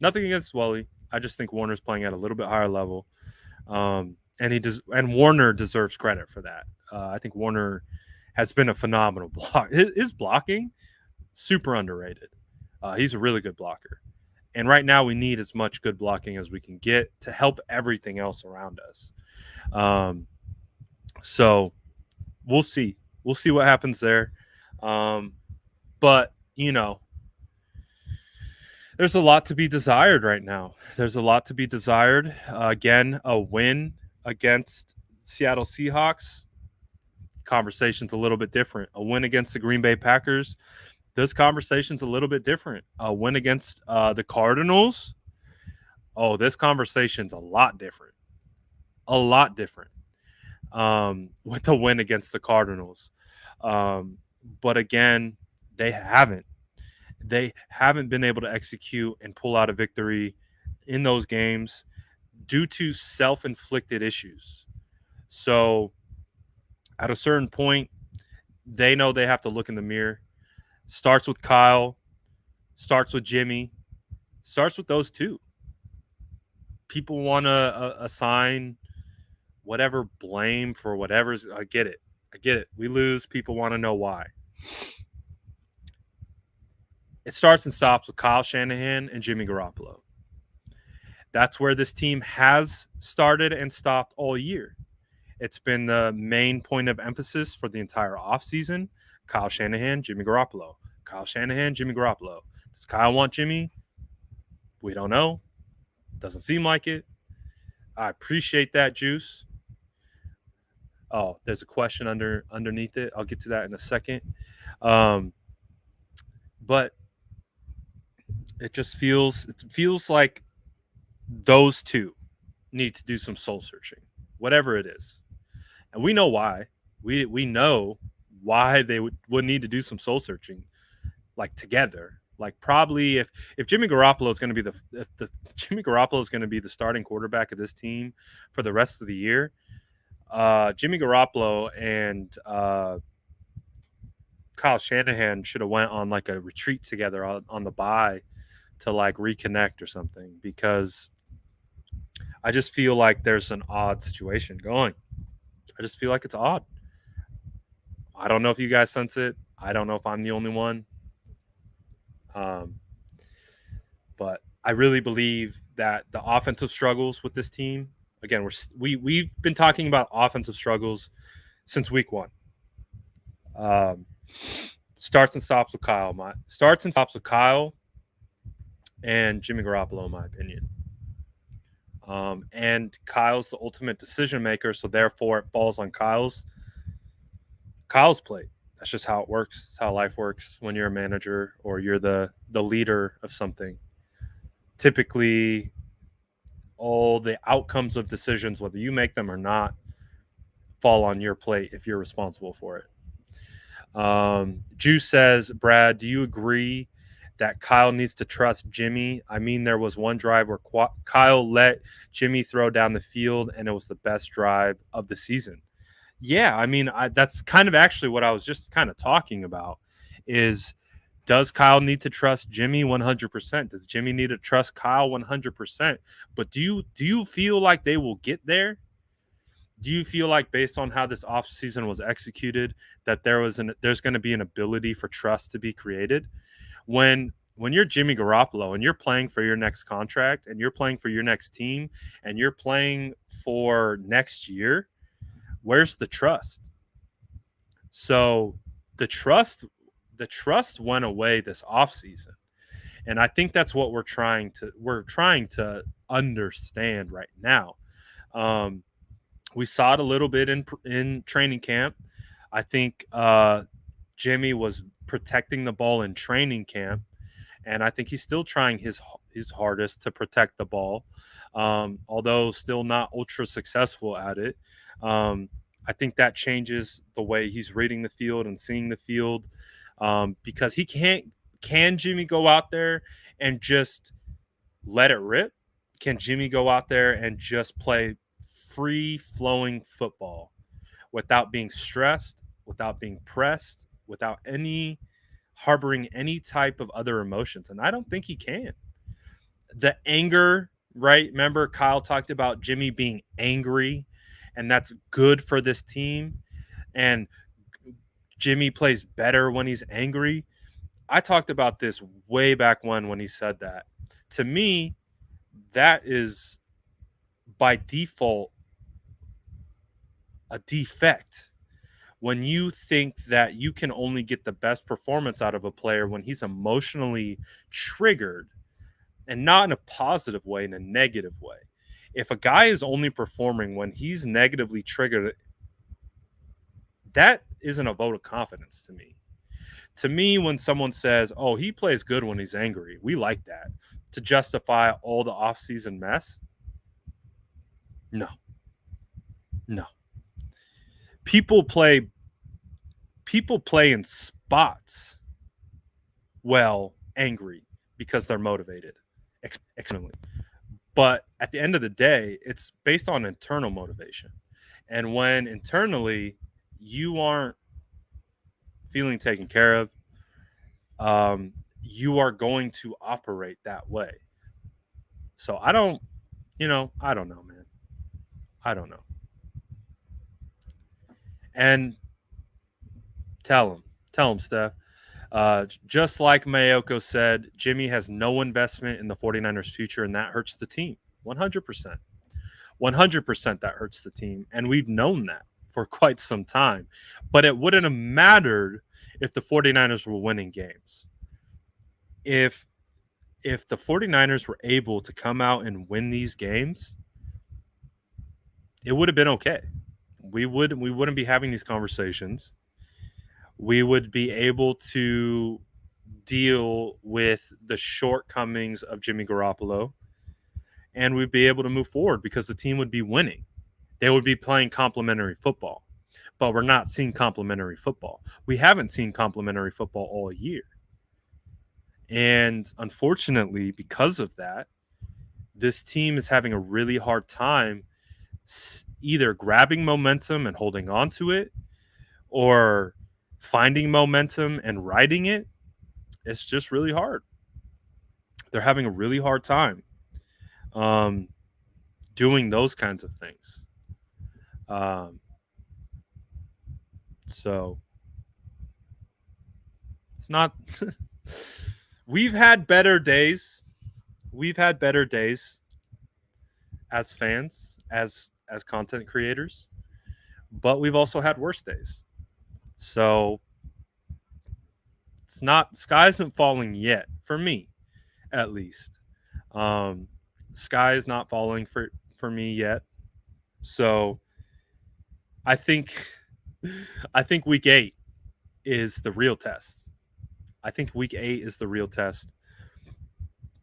A: Nothing against Wally. I just think Warner's playing at a little bit higher level. And he does, and Warner deserves credit for that. I think Warner has been a phenomenal block. His blocking, super underrated. He's a really good blocker. And right now, we need as much good blocking as we can get to help everything else around us. Um, so we'll see. We'll see what happens there. Um, but, there's a lot to be desired right now. There's a lot to be desired. Again, a win against Seattle Seahawks, conversation's a little bit different. A win against the Green Bay Packers, this conversation's a little bit different. A win against the Cardinals, oh, this conversation's a lot different. A lot different. With the win against the Cardinals. But again, they haven't. They haven't been able to execute and pull out a victory in those games due to self-inflicted issues. So at a certain point, they know they have to look in the mirror. Starts with Kyle, starts with Jimmy, starts with those two. People want to assign whatever blame for whatever's. I get it. I get it. We lose. People want to know why. It starts and stops with Kyle Shanahan and Jimmy Garoppolo. That's where this team has started and stopped all year. It's been the main point of emphasis for the entire offseason. Kyle Shanahan, Jimmy Garoppolo. Kyle Shanahan, Jimmy Garoppolo. Does Kyle want Jimmy? We don't know. Doesn't seem like it. I appreciate that, Juice. Oh, there's a question underneath it. I'll get to that in a second. But it feels like those two need to do some soul searching, whatever it is. And we know why. We know why they would need to do some soul searching, like together. Like probably if Jimmy Garoppolo is going to be the Jimmy Garoppolo is going to be the starting quarterback of this team for the rest of the year, Jimmy Garoppolo and Kyle Shanahan should have went on like a retreat together on the bye to like reconnect or something, because I just feel like there's an odd situation going. I just feel like it's odd. I don't know if you guys sense it. I don't know if I'm the only one. But I really believe that the offensive struggles with this team, again, we've been talking about offensive struggles since week one. Starts and stops with Kyle and Jimmy Garoppolo, in my opinion. And Kyle's the ultimate decision maker, so therefore it falls on Kyle's plate. That's just how it works. It's how life works when you're a manager or you're the leader of something. Typically, all the outcomes of decisions, whether you make them or not, fall on your plate if you're responsible for it. Juice says, Brad, do you agree that Kyle needs to trust Jimmy? I mean, there was one drive where Kyle let Jimmy throw down the field, and it was the best drive of the season. Yeah, I mean, that's kind of actually what I was just kind of talking about is, does Kyle need to trust Jimmy 100%? Does Jimmy need to trust Kyle 100%? But do you feel like they will get there? Do you feel like, based on how this offseason was executed, that there's going to be an ability for trust to be created? When you're Jimmy Garoppolo and you're playing for your next contract and you're playing for your next team and you're playing for next year, where's the trust? So the trust went away this offseason. And I think that's what we're trying to understand right now. We saw it a little bit in training camp. I think Jimmy was protecting the ball in training camp, and I think he's still trying his hardest to protect the ball, although still not ultra successful at it. I think that changes the way he's reading the field and seeing the field, because he can't. Can Jimmy go out there and just let it rip? Can Jimmy go out there and just play free-flowing football without being stressed, without being pressed, without harboring any type of other emotions? And I don't think he can. The anger, right? Remember, Kyle talked about Jimmy being angry, and that's good for this team. And Jimmy plays better when he's angry. I talked about this way back when he said that. To me, that is by default a defect. When you think that you can only get the best performance out of a player when he's emotionally triggered, and not in a positive way, in a negative way. If a guy is only performing when he's negatively triggered, that isn't a vote of confidence to me. To me, when someone says, oh, he plays good when he's angry, we like that. To justify all the offseason mess? No. No. People play in spots well angry because they're motivated externally. But at the end of the day, it's based on internal motivation. And when internally you aren't feeling taken care of, you are going to operate that way. So I don't know, man. I don't know. And tell him, Steph. Just like Mayoko said, Jimmy has no investment in the 49ers future, and that hurts the team. 100%. 100% that hurts the team. And we've known that for quite some time. But it wouldn't have mattered if the 49ers were winning games. If the 49ers were able to come out and win these games, it would have been okay. We wouldn't be having these conversations. We would be able to deal with the shortcomings of Jimmy Garoppolo, and we'd be able to move forward because the team would be winning. They would be playing complementary football. But we're not seeing complementary football. We haven't seen complementary football all year. And unfortunately, because of that, this team is having a really hard time either grabbing momentum and holding on to it, or finding momentum and riding it. It's just really hard. They're having a really hard time doing those kinds of things. So it's not. We've had better days. We've had better days as fans, as content creators, but we've also had worse days. So it's not, sky isn't falling yet for me, at least. Sky is not falling for me yet. So I think week 8 is the real test. I think week 8 is the real test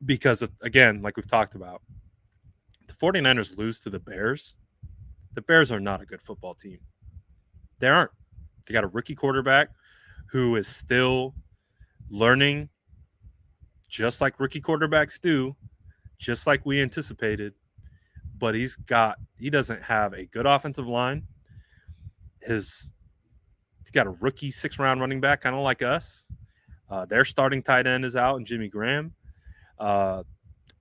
A: because, again, like we've talked about, the 49ers lose to the Bears. The Bears are not a good football team. They aren't. They got a rookie quarterback who is still learning, just like rookie quarterbacks do, just like we anticipated. But he doesn't have a good offensive line. He's got a rookie 6th-round running back, kind of like us. Their starting tight end is out, and Jimmy Graham. Allen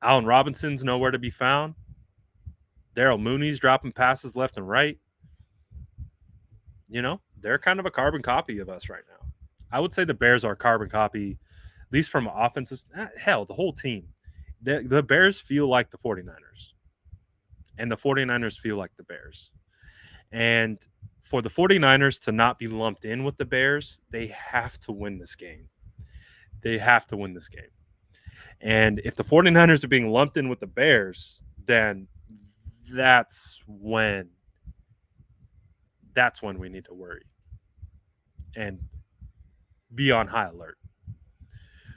A: Robinson's nowhere to be found. Daryl Mooney's dropping passes left and right. They're kind of a carbon copy of us right now. I would say the Bears are a carbon copy, at least from offensive. Hell, the whole team. The Bears feel like the 49ers, and the 49ers feel like the Bears. And for the 49ers to not be lumped in with the Bears, they have to win this game. They have to win this game. And if the 49ers are being lumped in with the Bears, then that's when we need to worry and be on high alert.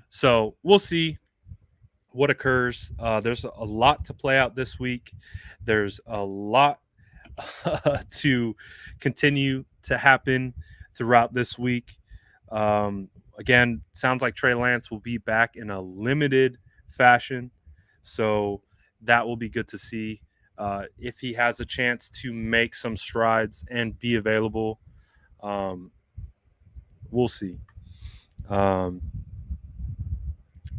A: So we'll see what occurs. There's a lot to play out this week. There's a lot to continue to happen throughout this week. Again, sounds like Trey Lance will be back in a limited fashion. So that will be good to see. If he has a chance to make some strides and be available, um, we'll see. Um,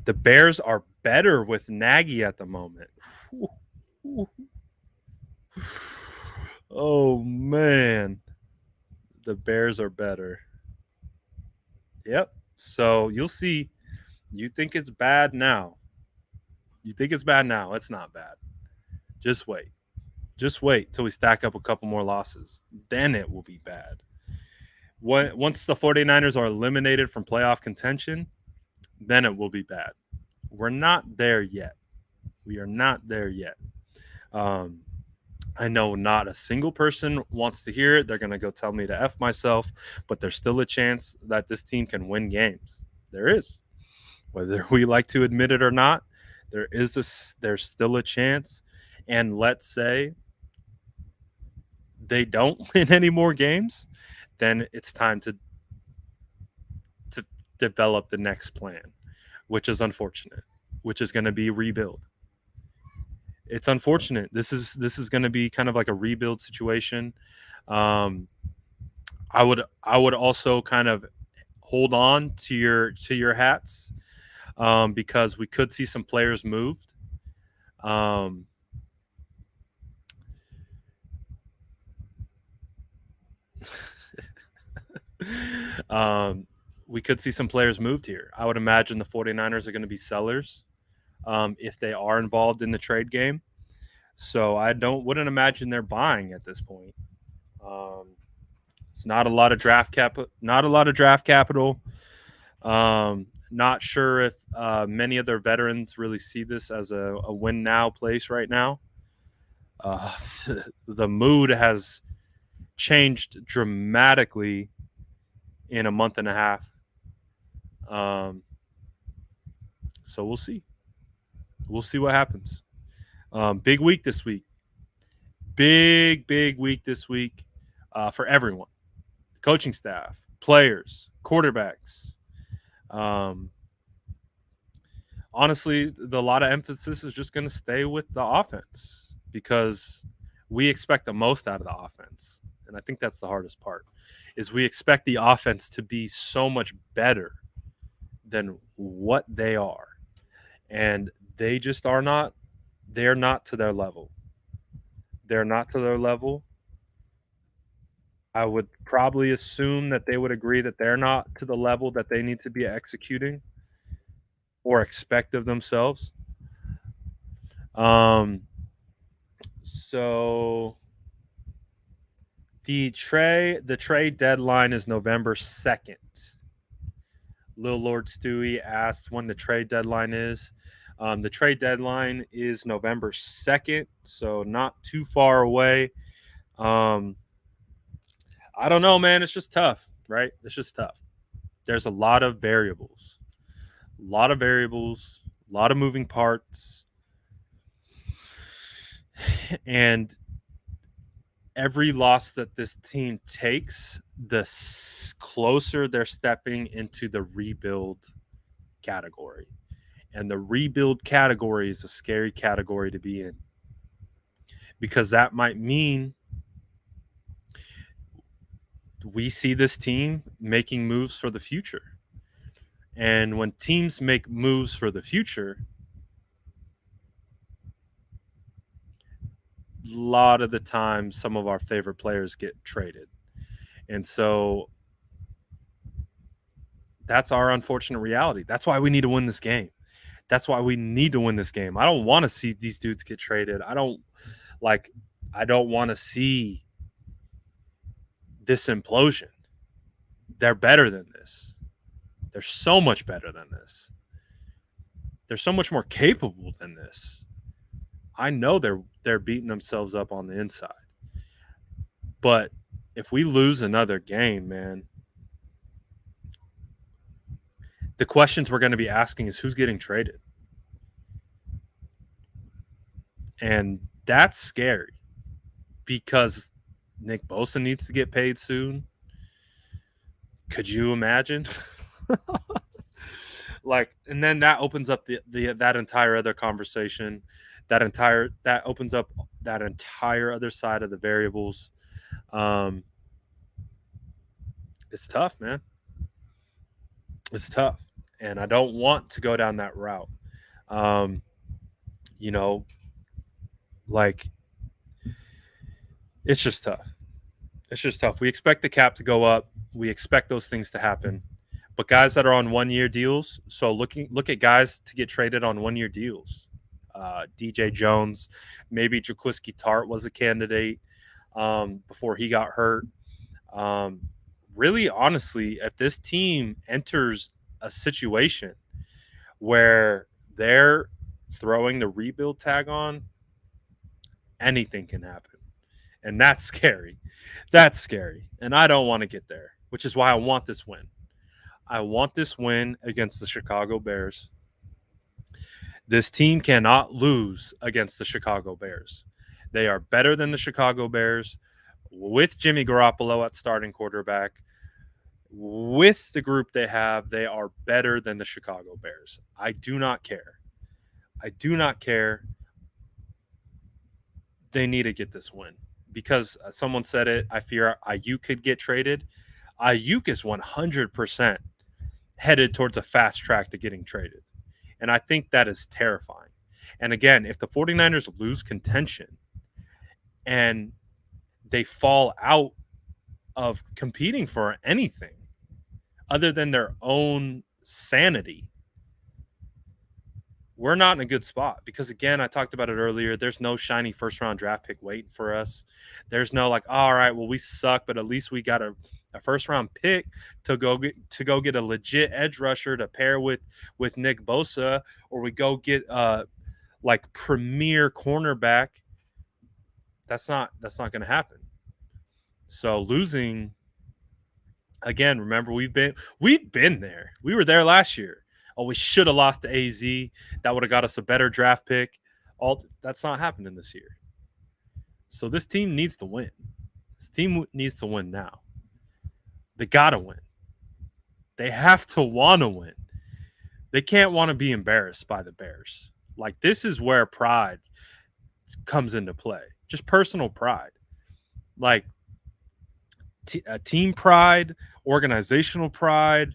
A: the Bears are better with Nagy at the moment. Oh man, the Bears are better. Yep. So you'll see. You think it's bad now. You think it's bad now. It's not bad. Just wait. Just wait till we stack up a couple more losses. Then it will be bad. Once the 49ers are eliminated from playoff contention, then it will be bad. We're not there yet. We are not there yet. Um, I know not a single person wants to hear it. They're going to go tell me to F myself, but there's still a chance that this team can win games. There is. Whether we like to admit it or not, there's still a chance. And let's say they don't win any more games, then it's time to develop the next plan, which is unfortunate, which is going to be rebuild. It's unfortunate. This is going to be kind of like a rebuild situation. Um, I would also kind of hold on to your hats, because we could see some players moved. Um, we could see some players moved here. I would imagine the 49ers are going to be sellers, if they are involved in the trade game. So I wouldn't imagine they're buying at this point. Um, it's not a lot of draft capital. Not sure if many of their veterans really see this as a win now place right now. The mood has changed dramatically in a month and a half. So we'll see. We'll see what happens. Big week this week. Big week this week for everyone. Coaching staff, players, quarterbacks. Honestly, a lot of emphasis is just going to stay with the offense because we expect the most out of the offense. And I think that's the hardest part is we expect the offense to be so much better than what they are. And they just are not. They're not to their level. They're not to their level. I would probably assume that they would agree that they're not to the level that they need to be executing or expect of themselves. So the trade deadline is November 2nd. Lil Lord Stewie asked when the trade deadline is. The trade deadline is November 2nd, so not too far away. I don't know, man. It's just tough, right? It's just tough. There's a lot of variables, a lot of moving parts. And every loss that this team takes, the closer they're stepping into the rebuild category. And the rebuild category is a scary category to be in because that might mean we see this team making moves for the future. And when teams make moves for the future, a lot of the time some of our favorite players get traded. And so that's our unfortunate reality. That's why we need to win this game. That's why we need to win this game. I don't want to see these dudes get traded. I don't want to see this implosion. They're better than this. They're so much better than this. They're so much more capable than this. I know they're beating themselves up on the inside. But if we lose another game, man, the questions we're going to be asking is who's getting traded. And that's scary because Nick Bosa needs to get paid soon. Could you imagine? And then that opens up the that entire other conversation. that opens up that entire other side of the variables. Um, it's tough, man. It's tough, and I don't want to go down that route. Um, you know, like it's just tough. It's just tough. We expect the cap to go up. We expect those things to happen. But guys that are on 1 year deals, so look at guys to get traded on 1 year deals. DJ Jones, maybe Jaquiski Tart was a candidate before he got hurt. Um, really, honestly, if this team enters a situation where they're throwing the rebuild tag on, anything can happen. And that's scary. That's scary. And I don't want to get there, which is why I want this win. I want this win against the Chicago Bears. This team cannot lose against the Chicago Bears. They are better than the Chicago Bears with Jimmy Garoppolo at starting quarterback. With the group they have, they are better than the Chicago Bears. I do not care. I do not care. They need to get this win because someone said it. I fear Ayuk could get traded. Ayuk is 100% headed towards a fast track to getting traded. And I think that is terrifying. And again, if the 49ers lose contention and they fall out of competing for anything other than their own sanity, we're not in a good spot because, again, I talked about it earlier. There's no shiny first round draft pick waiting for us. There's no like, all right, well, we suck, but at least we got a first round pick to go get a legit edge rusher to pair with Nick Bosa, or we go get like premier cornerback. That's not going to happen. So losing again, remember we've been there. We were there last year. Oh, we should have lost to AZ. That would have got us a better draft pick. All that's not happening this year. So this team needs to win. This team needs to win now. They gotta win. They have to want to win. They can't want to be embarrassed by the Bears. Like, this is where pride comes into play. Just personal pride. Like team pride, organizational pride,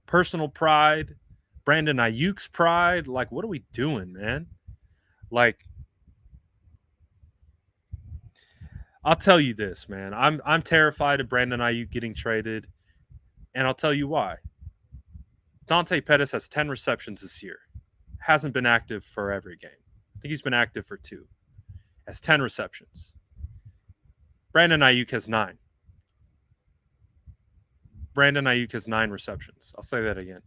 A: personal pride, Brandon Ayuk's pride. Like, what are we doing, man? Like, I'll tell you this, man. I'm terrified of Brandon Ayuk getting traded, and I'll tell you why. Dante Pettis has 10 receptions this year. Hasn't been active for every game. I think he's been active for 2. Has 10 receptions. Brandon Ayuk has 9. Brandon Ayuk has 9 receptions. I'll say that again.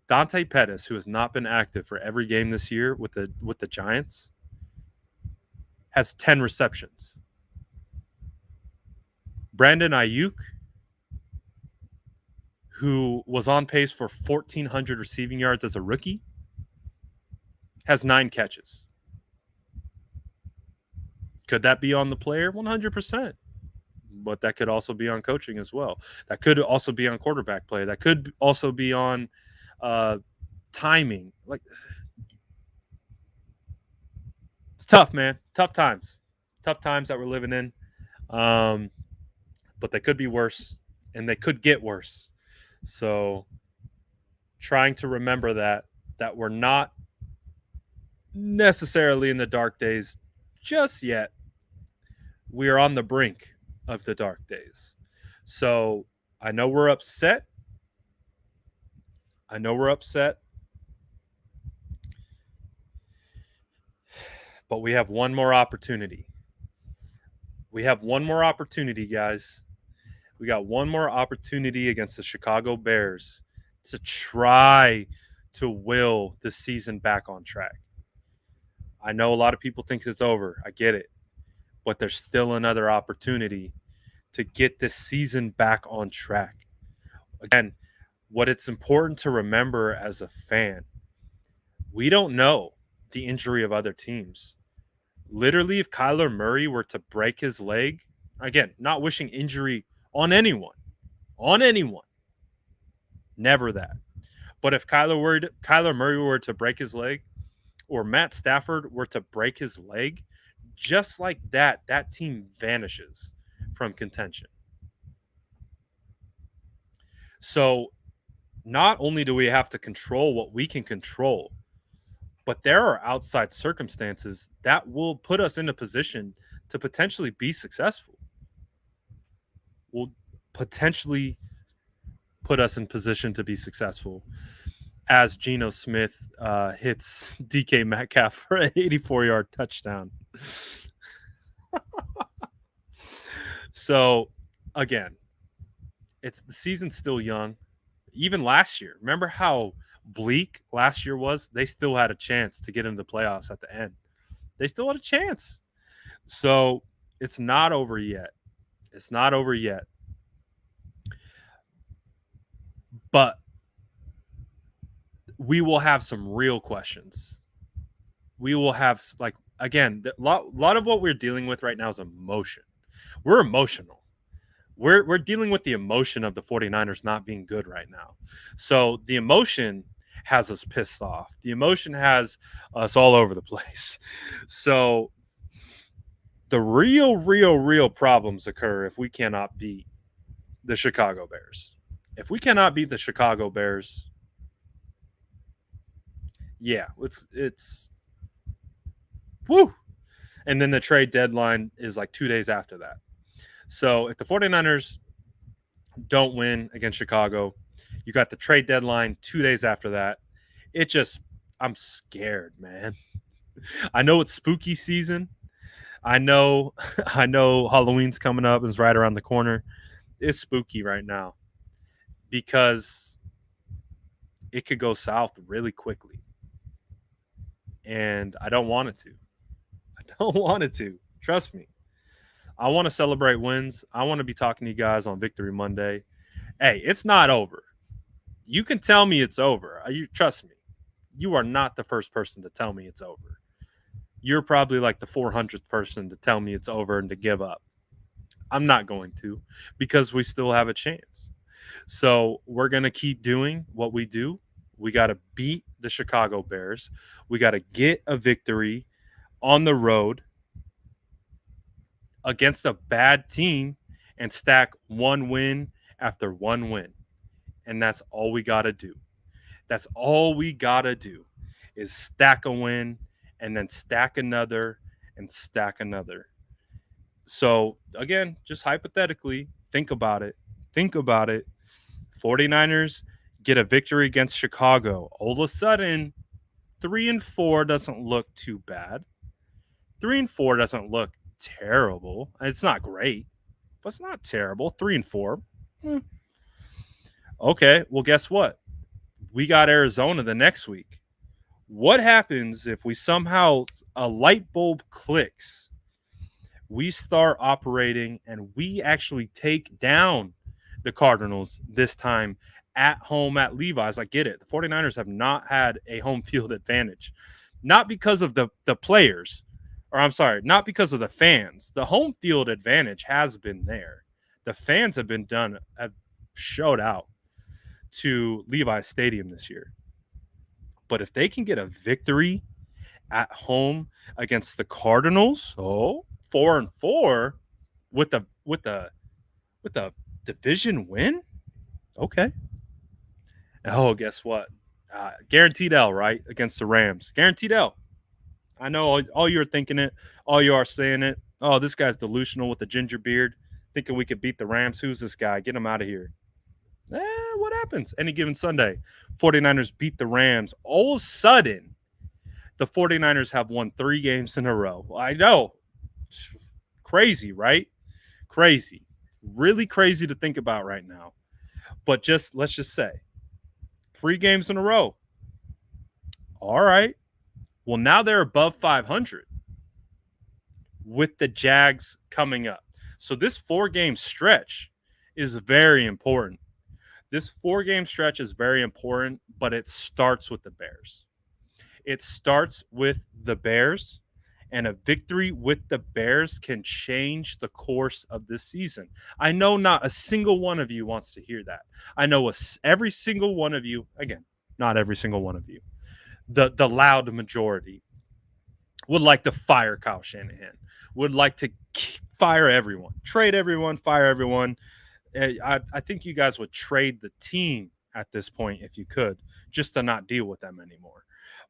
A: Dante Pettis, who has not been active for every game this year with the Giants, has 10 receptions. Brandon Ayuk, who was on pace for 1,400 receiving yards as a rookie, has 9 catches. Could that be on the player? 100%. But that could also be on coaching as well. That could also be on quarterback play. That could also be on timing. Like, it's tough, man. Tough times that we're living in. But they could be worse, and they could get worse. So trying to remember that we're not necessarily in the dark days just yet. We are on the brink of the dark days. So I know we're upset. But we have one more opportunity. Guys. We got one more opportunity against the Chicago Bears to try to will the season back on track. I know a lot of people think it's over. I get it. But there's still another opportunity to get this season back on track. Again, what it's important to remember as a fan, we don't know the injury of other teams. Literally, if Kyler Murray were to break his leg, again, not wishing injury on anyone, never that. But if Kyler Murray were to break his leg, or Matt Stafford were to break his leg, just like that, that team vanishes from contention. So not only do we have to control what we can control, but there are outside circumstances that will put us in a position to potentially be successful. Will potentially put us in position to be successful as Geno Smith hits DK Metcalf for an 84-yard touchdown. So, again, it's the season's still young. Even last year, remember how bleak last year was? They still had a chance to get into the playoffs at the end. They still had a chance. So, it's not over yet. It's not over yet. But we will have some real questions. We will have, like, again, a lot of what we're dealing with right now is emotion. We're emotional. We're dealing with the emotion of the 49ers not being good right now. So the emotion has us pissed off. The emotion has us all over the place. So the real problems occur if we cannot beat the Chicago Bears. If we cannot beat the Chicago Bears, yeah, it's woo. And then the trade deadline is like 2 days after that. So if the 49ers don't win against Chicago, you got the trade deadline 2 days after that. It just, I'm scared, man. I know it's spooky season. I know Halloween's coming up and it's right around the corner. It's spooky right now because it could go south really quickly. And I don't want it to. I don't want it to. Trust me. I want to celebrate wins. I want to be talking to you guys on Victory Monday. Hey, it's not over. You can tell me it's over. You trust me. You are not the first person to tell me it's over. You're probably like the 400th person to tell me it's over and to give up. I'm not going to because we still have a chance. So we're going to keep doing what we do. We got to beat the Chicago Bears. We got to get a victory on the road against a bad team and stack one win after one win. And that's all we got to do. That's all we got to do is stack a win and then stack another and stack another. So, again, just hypothetically, think about it. Think about it. 49ers get a victory against Chicago. All of a sudden, 3-4 doesn't look too bad. 3-4 doesn't look terrible. It's not great, but it's not terrible. 3-4. Okay, well, guess what? We got Arizona the next week. What happens if we somehow a light bulb clicks? We start operating and we actually take down the Cardinals this time at home at Levi's. I get it. The 49ers have not had a home field advantage. Not because of the players, or I'm sorry, not because of the fans. The home field advantage has been there. The fans have showed out to Levi's Stadium this year. But if they can get a victory at home against the Cardinals, 4-4 with a division win, okay. Oh, guess what? Guaranteed L, right? Against the Rams. Guaranteed L. I know all you're thinking it. All you are saying it. Oh, this guy's delusional with the ginger beard, thinking we could beat the Rams. Who's this guy? Get him out of here. What happens? Any given Sunday, 49ers beat the Rams. All of a sudden, the 49ers have won 3 games in a row. I know. Crazy, right? Crazy. Really crazy to think about right now. But let's just say 3 games in a row. All right. Well, now they're above 500 with the Jags coming up. So this 4-game stretch is very important. This 4-game stretch is very important, but it starts with the Bears. It starts with the Bears, and a victory with the Bears can change the course of this season. I know not a single one of you wants to hear that. I know every single one of you, again, not every single one of you, the loud majority would like to fire Kyle Shanahan, would like to fire everyone, trade everyone, fire everyone. I think you guys would trade the team at this point if you could, just to not deal with them anymore.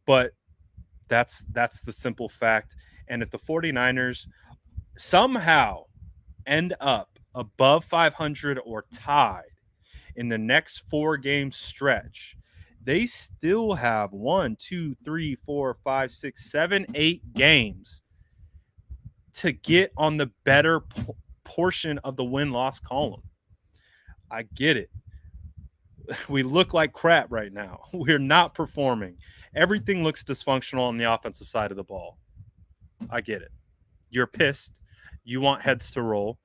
A: But that's the simple fact. And if the 49ers somehow end up above 500 or tied in the next 4 game stretch, they still have 1, 2, 3, 4, 5, 6, 7, 8 games to get on the better portion of the win-loss column. I get it. We look like crap right now. We're not performing. Everything looks dysfunctional on the offensive side of the ball. I get it. You're pissed. You want heads to roll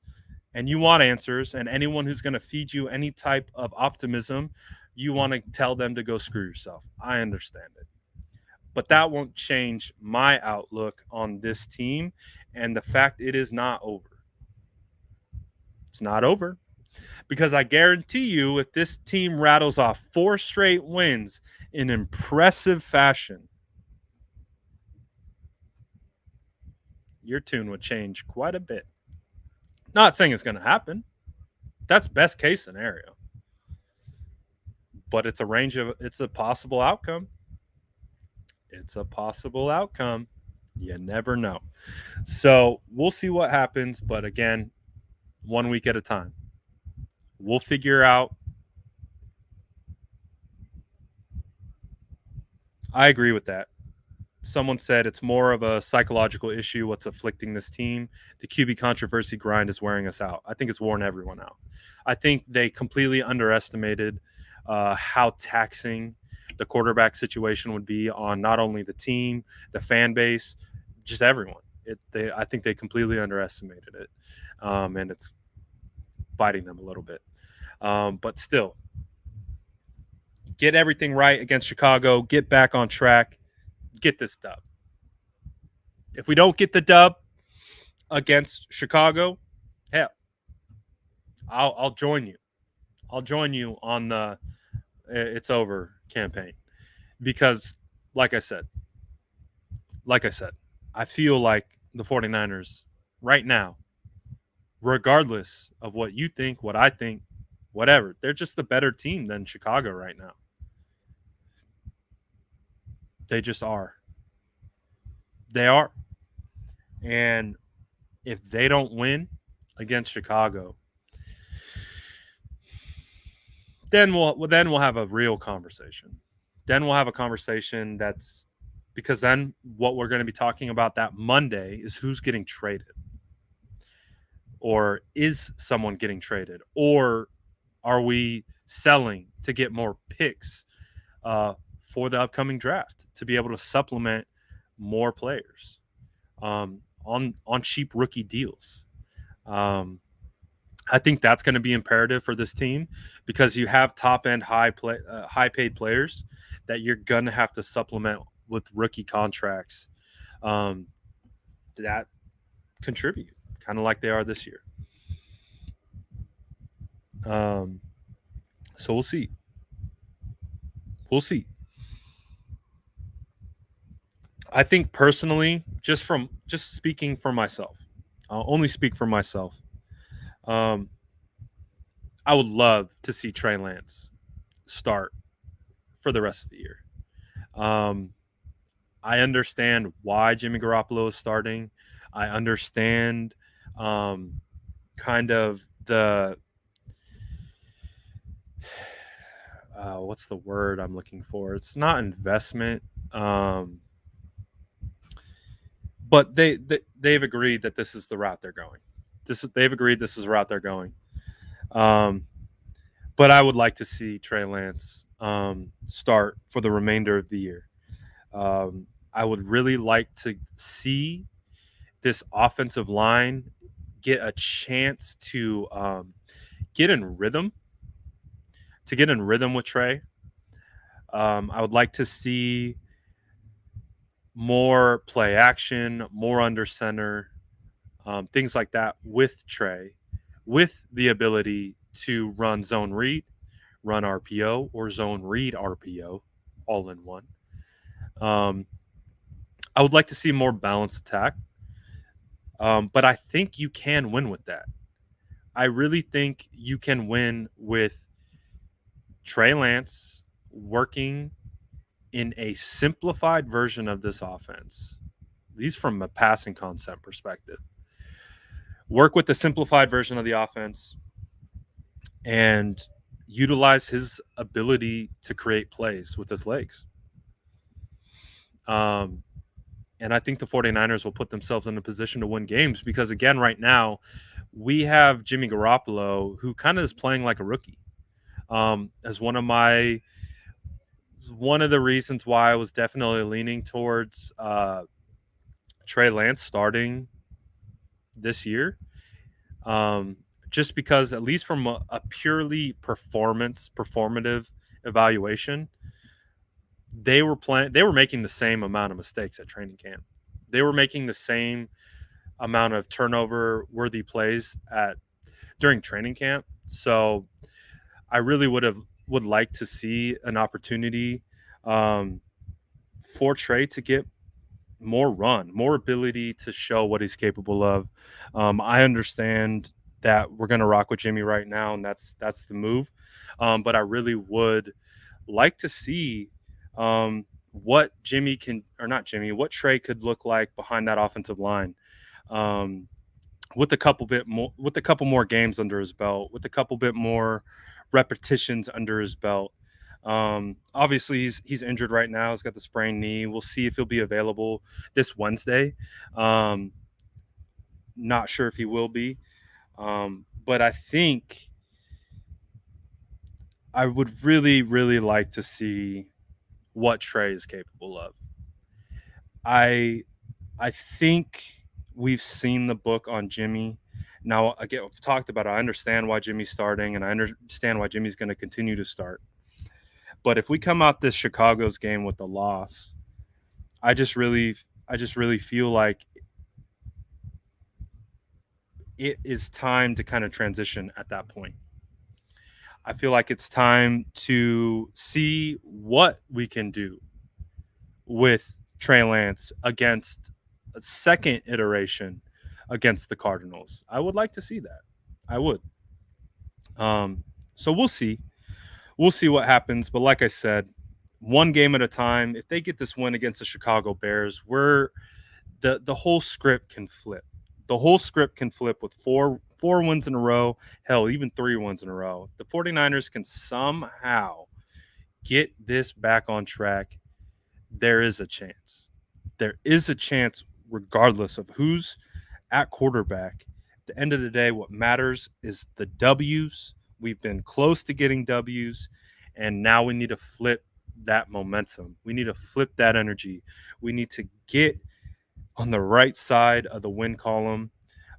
A: and you want answers. And anyone who's going to feed you any type of optimism, you want to tell them to go screw yourself. I understand it. But that won't change my outlook on this team and the fact it is not over. It's not over. Because I guarantee you, if this team rattles off 4 straight wins in impressive fashion, your tune would change quite a bit. Not saying it's going to happen. That's best case scenario. But it's a possible outcome. It's a possible outcome. You never know. So we'll see what happens. But again, 1 week at a time. We'll figure out. I agree with that. Someone said it's more of a psychological issue what's afflicting this team. The QB controversy grind is wearing us out. I think it's worn everyone out. I think they completely underestimated how taxing the quarterback situation would be on not only the team, the fan base, just everyone. I think they completely underestimated it, and it's biting them a little bit. But still, get everything right against Chicago, get back on track, get this dub. If we don't get the dub against Chicago, hell, I'll join you. I'll join you on the it's over campaign because like I said, I feel like the 49ers right now, regardless of what you think, what I think, whatever, they're just the better team than Chicago right now. They just are. They are. And if they don't win against Chicago, then we'll have a real conversation. Then we'll have a conversation that's because then what we're going to be talking about that Monday is who's getting traded. Or is someone getting traded? Or are we selling to get more picks for the upcoming draft to be able to supplement more players on cheap rookie deals? I think that's going to be imperative for this team because you have top end high paid players that you're going to have to supplement with rookie contracts that contribute, kind of like they are this year. So we'll see. I think personally, just speaking for myself, I'll only speak for myself. I would love to see Trey Lance start for the rest of the year. I understand why Jimmy Garoppolo is starting. I understand kind of the what's the word I'm looking for? It's not investment, but they've agreed that this is the route they're going. They've agreed this is the route they're going. But I would like to see Trey Lance start for the remainder of the year. I would really like to see this offensive line get a chance to get in rhythm with Trey. I would like to see more play action, more under center, things like that with Trey, with the ability to run zone read, run RPO, or zone read RPO all in one. I would like to see more balanced attack, but I think you can win with that. I really think you can win with Trey Lance working in a simplified version of this offense. These from a passing concept perspective. Work with the simplified version of the offense and utilize his ability to create plays with his legs. Um, and I think the 49ers will put themselves in a position to win games because, again, right now, we have Jimmy Garoppolo, who kind of is playing like a rookie. As one of the reasons why I was definitely leaning towards Trey Lance starting this year. Just because, at least from a purely performative evaluation, they were making the same amount of mistakes at training camp. They were making the same amount of turnover worthy plays during training camp. So I really would like to see an opportunity for Trey to get more ability to show what he's capable of. I understand that we're going to rock with Jimmy right now, and that's the move. But I really would like to see what Jimmy can, or not Jimmy, what Trey could look like behind that offensive line. Um, with a couple more games under his belt, with a couple bit more repetitions under his belt. Obviously he's injured right now. He's got the sprained knee. We'll see if he'll be available this Wednesday. Not sure if he will be. But I think I would really, really like to see what Trey is capable of. I think we've seen the book on Jimmy. Now, again, I've talked about it. I understand why Jimmy's starting, and I understand why Jimmy's going to continue to start. But if we come out this Chicago's game with a loss, I just really feel like it is time to kind of transition at that point. I feel like it's time to see what we can do with Trey Lance against a second iteration against the Cardinals. I would like to see that. I would. So we'll see. We'll see what happens. But like I said, one game at a time. If they get this win against the Chicago Bears, the whole script can flip. The whole script can flip with four wins in a row, hell, even 3 wins in a row. The 49ers can somehow get this back on track. There is a chance. There is a chance regardless of who's at quarterback. At the end of the day, what matters is the W's. We've been close to getting W's, and now we need to flip that momentum. We need to flip that energy. We need to get on the right side of the win column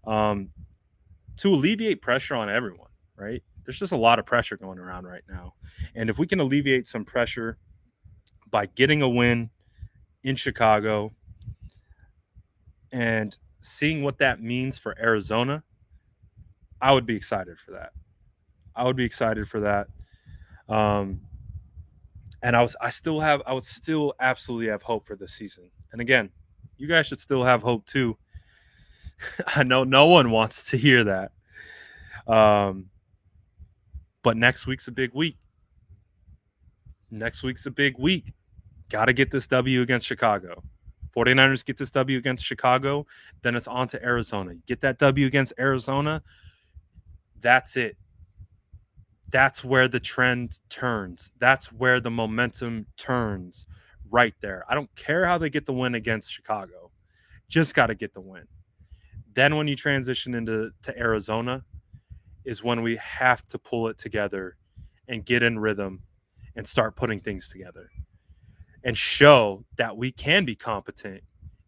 A: to alleviate pressure on everyone, right? There's just a lot of pressure going around right now. And if we can alleviate some pressure by getting a win in Chicago and seeing what that means for Arizona, I would be excited for that. I would and I would still absolutely have hope for this season. And again, you guys should still have hope too. I know no one wants to hear that. But next week's a big week. Got to get this W against Chicago. 49ers get this W against Chicago, then it's on to Arizona. Get that W against Arizona, that's it. That's where the trend turns. That's where the momentum turns right there. I don't care how they get the win against Chicago. Just got to get the win. Then when you transition to Arizona is when we have to pull it together and get in rhythm and start putting things together and show that we can be competent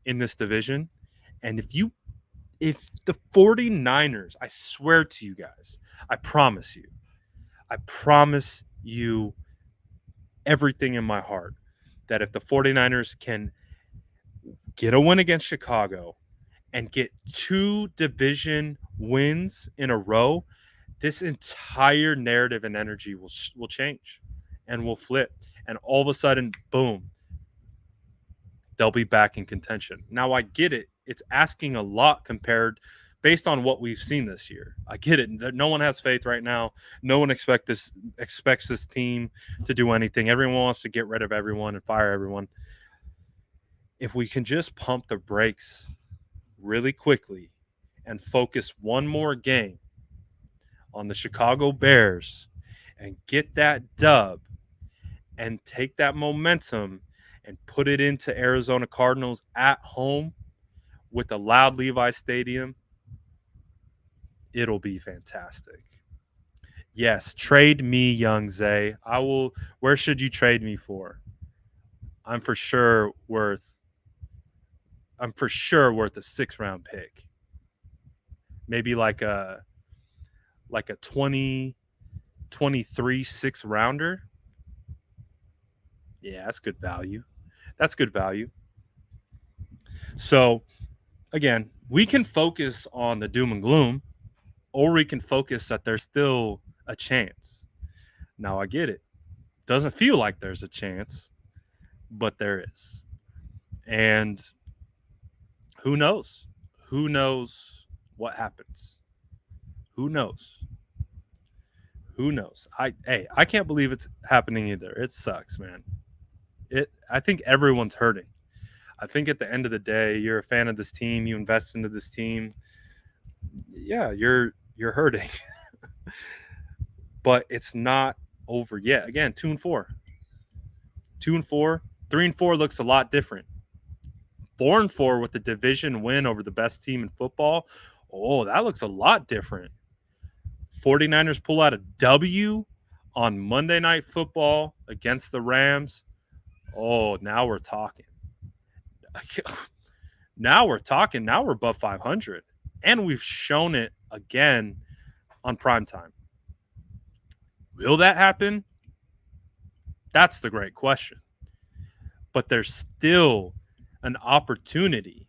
A: in this division. And if the 49ers, I swear to you guys, I promise you everything in my heart that if the 49ers can get a win against Chicago and get 2 division wins in a row, this entire narrative and energy will change and will flip. And all of a sudden, boom, they'll be back in contention. Now I get it. It's asking a lot compared based on what we've seen this year. I get it. No one has faith right now. No one expects this team to do anything. Everyone wants to get rid of everyone and fire everyone. If we can just pump the brakes really quickly and focus one more game on the Chicago Bears and get that dub and take that momentum and put it into Arizona Cardinals at home with a loud Levi Stadium, it'll be fantastic. Yes, trade me, young Zay. I will. Where should you trade me for? I'm for sure worth. I'm for sure worth a 6th-round pick. Maybe like a 2023 6th-rounder. Yeah, that's good value. That's good value. So again, we can focus on the doom and gloom, or we can focus that there's still a chance. Now I get it. Doesn't feel like there's a chance, but there is. And who knows? Who knows what happens? Who knows? Who knows? I can't believe it's happening either. It sucks, man. I think everyone's hurting. I think at the end of the day, you're a fan of this team, you invest into this team. Yeah, you're hurting. But it's not over yet. Again, 2-4. 2-4. 3-4 looks a lot different. 4-4 with the division win over the best team in football. Oh, that looks a lot different. 49ers pull out a W on Monday Night Football against the Rams. Oh, now we're talking. Now we're talking. Now we're above 500. And we've shown it again on primetime. Will that happen? That's the great question. But there's still an opportunity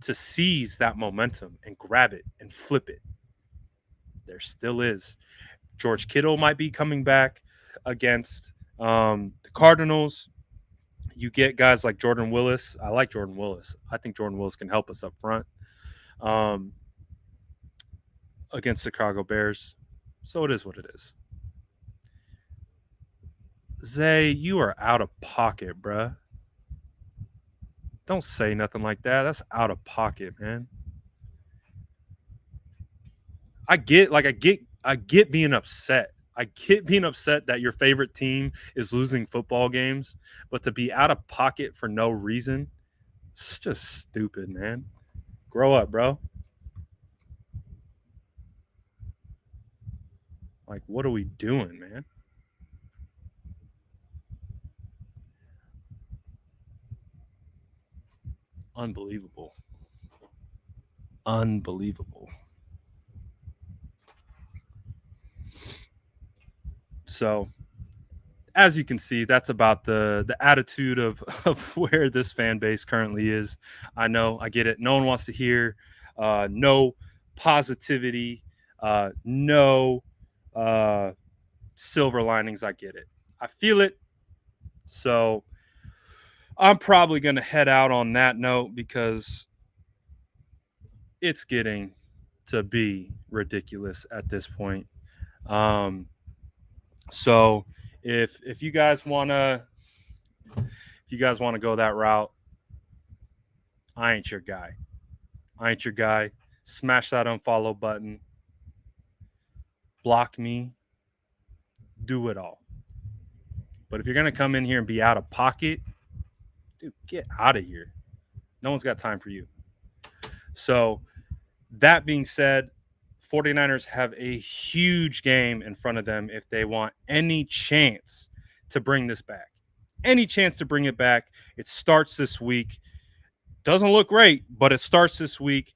A: to seize that momentum and grab it and flip it. There still is. George Kittle might be coming back against the Cardinals. You get guys like Jordan Willis. I like Jordan Willis. I think Jordan Willis can help us up front against the Chicago Bears. So it is what it is. Zay, you are out of pocket, bruh. Don't say nothing like that. That's out of pocket, man. I get being upset. I get being upset that your favorite team is losing football games, but to be out of pocket for no reason, it's just stupid, man. Grow up, bro. Like, what are we doing, man? Unbelievable. Unbelievable. So, as you can see, that's about the attitude of where this fan base currently is. I know, I get it. No one wants to hear no positivity, no silver linings. I get it. I feel it. So I'm probably going to head out on that note because it's getting to be ridiculous at this point. Um, so if you guys want to go that route, I ain't your guy. I ain't your guy. Smash that unfollow button. Block me. Do it all. But if you're going to come in here and be out of pocket, dude, get out of here. No one's got time for you. So that being said, 49ers have a huge game in front of them if they want any chance to bring this back. Any chance to bring it back. It starts this week. Doesn't look great, but it starts this week.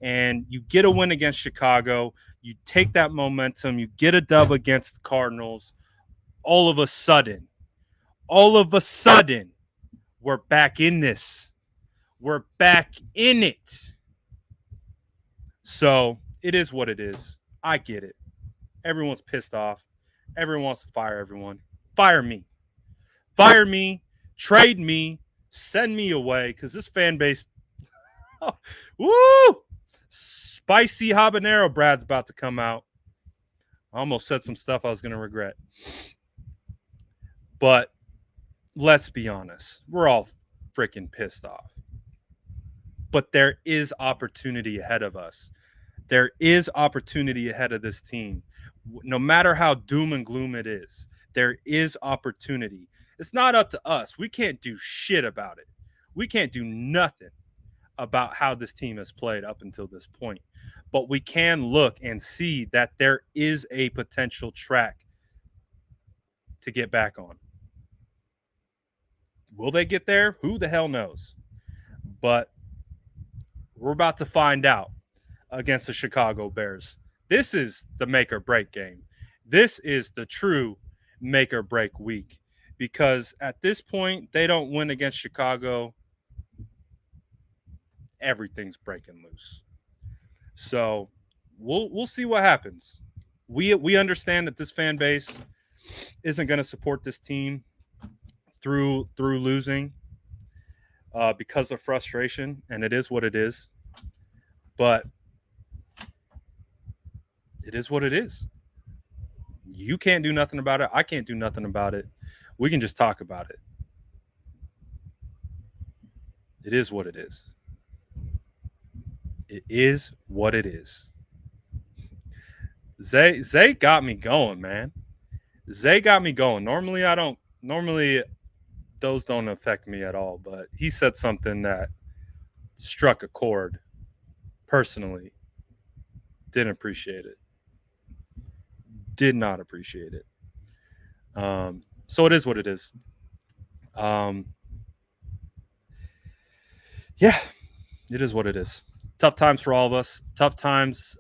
A: And you get a win against Chicago. You take that momentum. You get a dub against the Cardinals. All of a sudden, we're back in this. We're back in it. So it is what it is. I get it. Everyone's pissed off. Everyone wants to fire everyone. Fire me. Fire me. Trade me. Send me away because this fan base, woo, spicy habanero Brad's about to come out. I almost said some stuff I was going to regret. But let's be honest, we're all freaking pissed off. But there is opportunity ahead of us. There is opportunity ahead of this team. No matter how doom and gloom it is, there is opportunity. It's not up to us. We can't do shit about it. We can't do nothing about how this team has played up until this point. But we can look and see that there is a potential track to get back on. Will they get there? Who the hell knows? But we're about to find out against the Chicago Bears. This is the make or break game. This is the true make or break week because at this point, they don't win against Chicago. Everything's breaking loose. So we'll see what happens. We understand that this fan base isn't going to support this team through losing because of frustration, and it is what it is. But it is what it is. You can't do nothing about it. I can't do nothing about it. We can just talk about it. It is what it is. It is what it is. Zay got me going, man. Zay got me going. Normally those don't affect me at all, but he said something that struck a chord personally. Didn't appreciate it. Did not appreciate it. So it is what it is. Yeah, it is what it is. Tough times for all of us. Tough times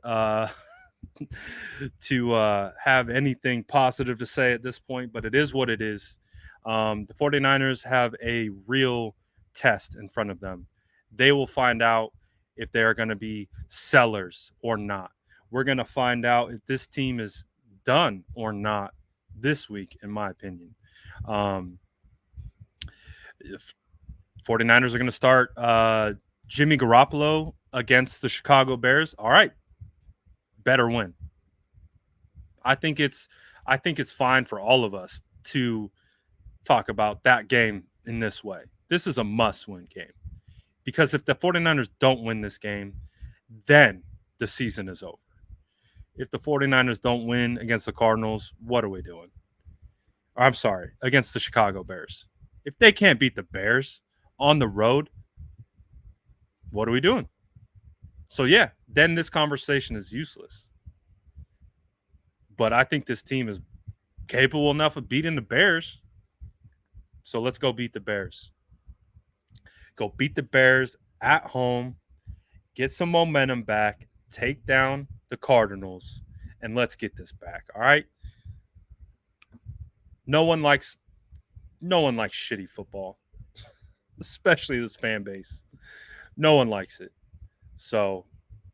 A: to have anything positive to say at this point, but it is what it is. The 49ers have a real test in front of them. They will find out if they are going to be sellers or not. We're going to find out if this team is done or not this week, in my opinion. If 49ers are going to start Jimmy Garoppolo against the Chicago Bears, all right, better win. I think it's fine for all of us to talk about that game in this way. This is a must-win game. Because if the 49ers don't win this game, then the season is over. If the 49ers don't win against the Cardinals, what are we doing? I'm sorry, against the Chicago Bears. If they can't beat the Bears on the road, what are we doing? So, yeah, then this conversation is useless. But I think this team is capable enough of beating the Bears. So let's go beat the Bears. Go beat the Bears at home, get some momentum back, take down the Cardinals, and let's get this back. All right. No one likes shitty football, especially this fan base. No one likes it. So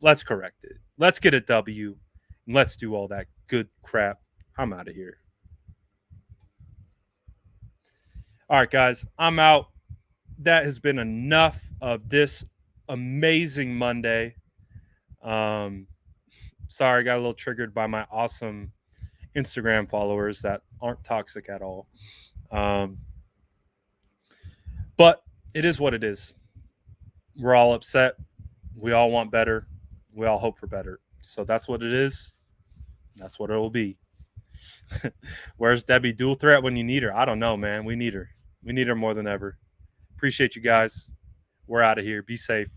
A: let's correct it. Let's get a W. And let's do all that good crap. I'm out of here. All right, guys. I'm out. That has been enough of this amazing Monday. Sorry, I got a little triggered by my awesome Instagram followers that aren't toxic at all. But it is what it is. We're all upset. We all want better. We all hope for better. So that's what it is. That's what it will be. Where's Debbie dual threat when you need her? I don't know, man. We need her. We need her more than ever. Appreciate you guys. We're out of here. Be safe.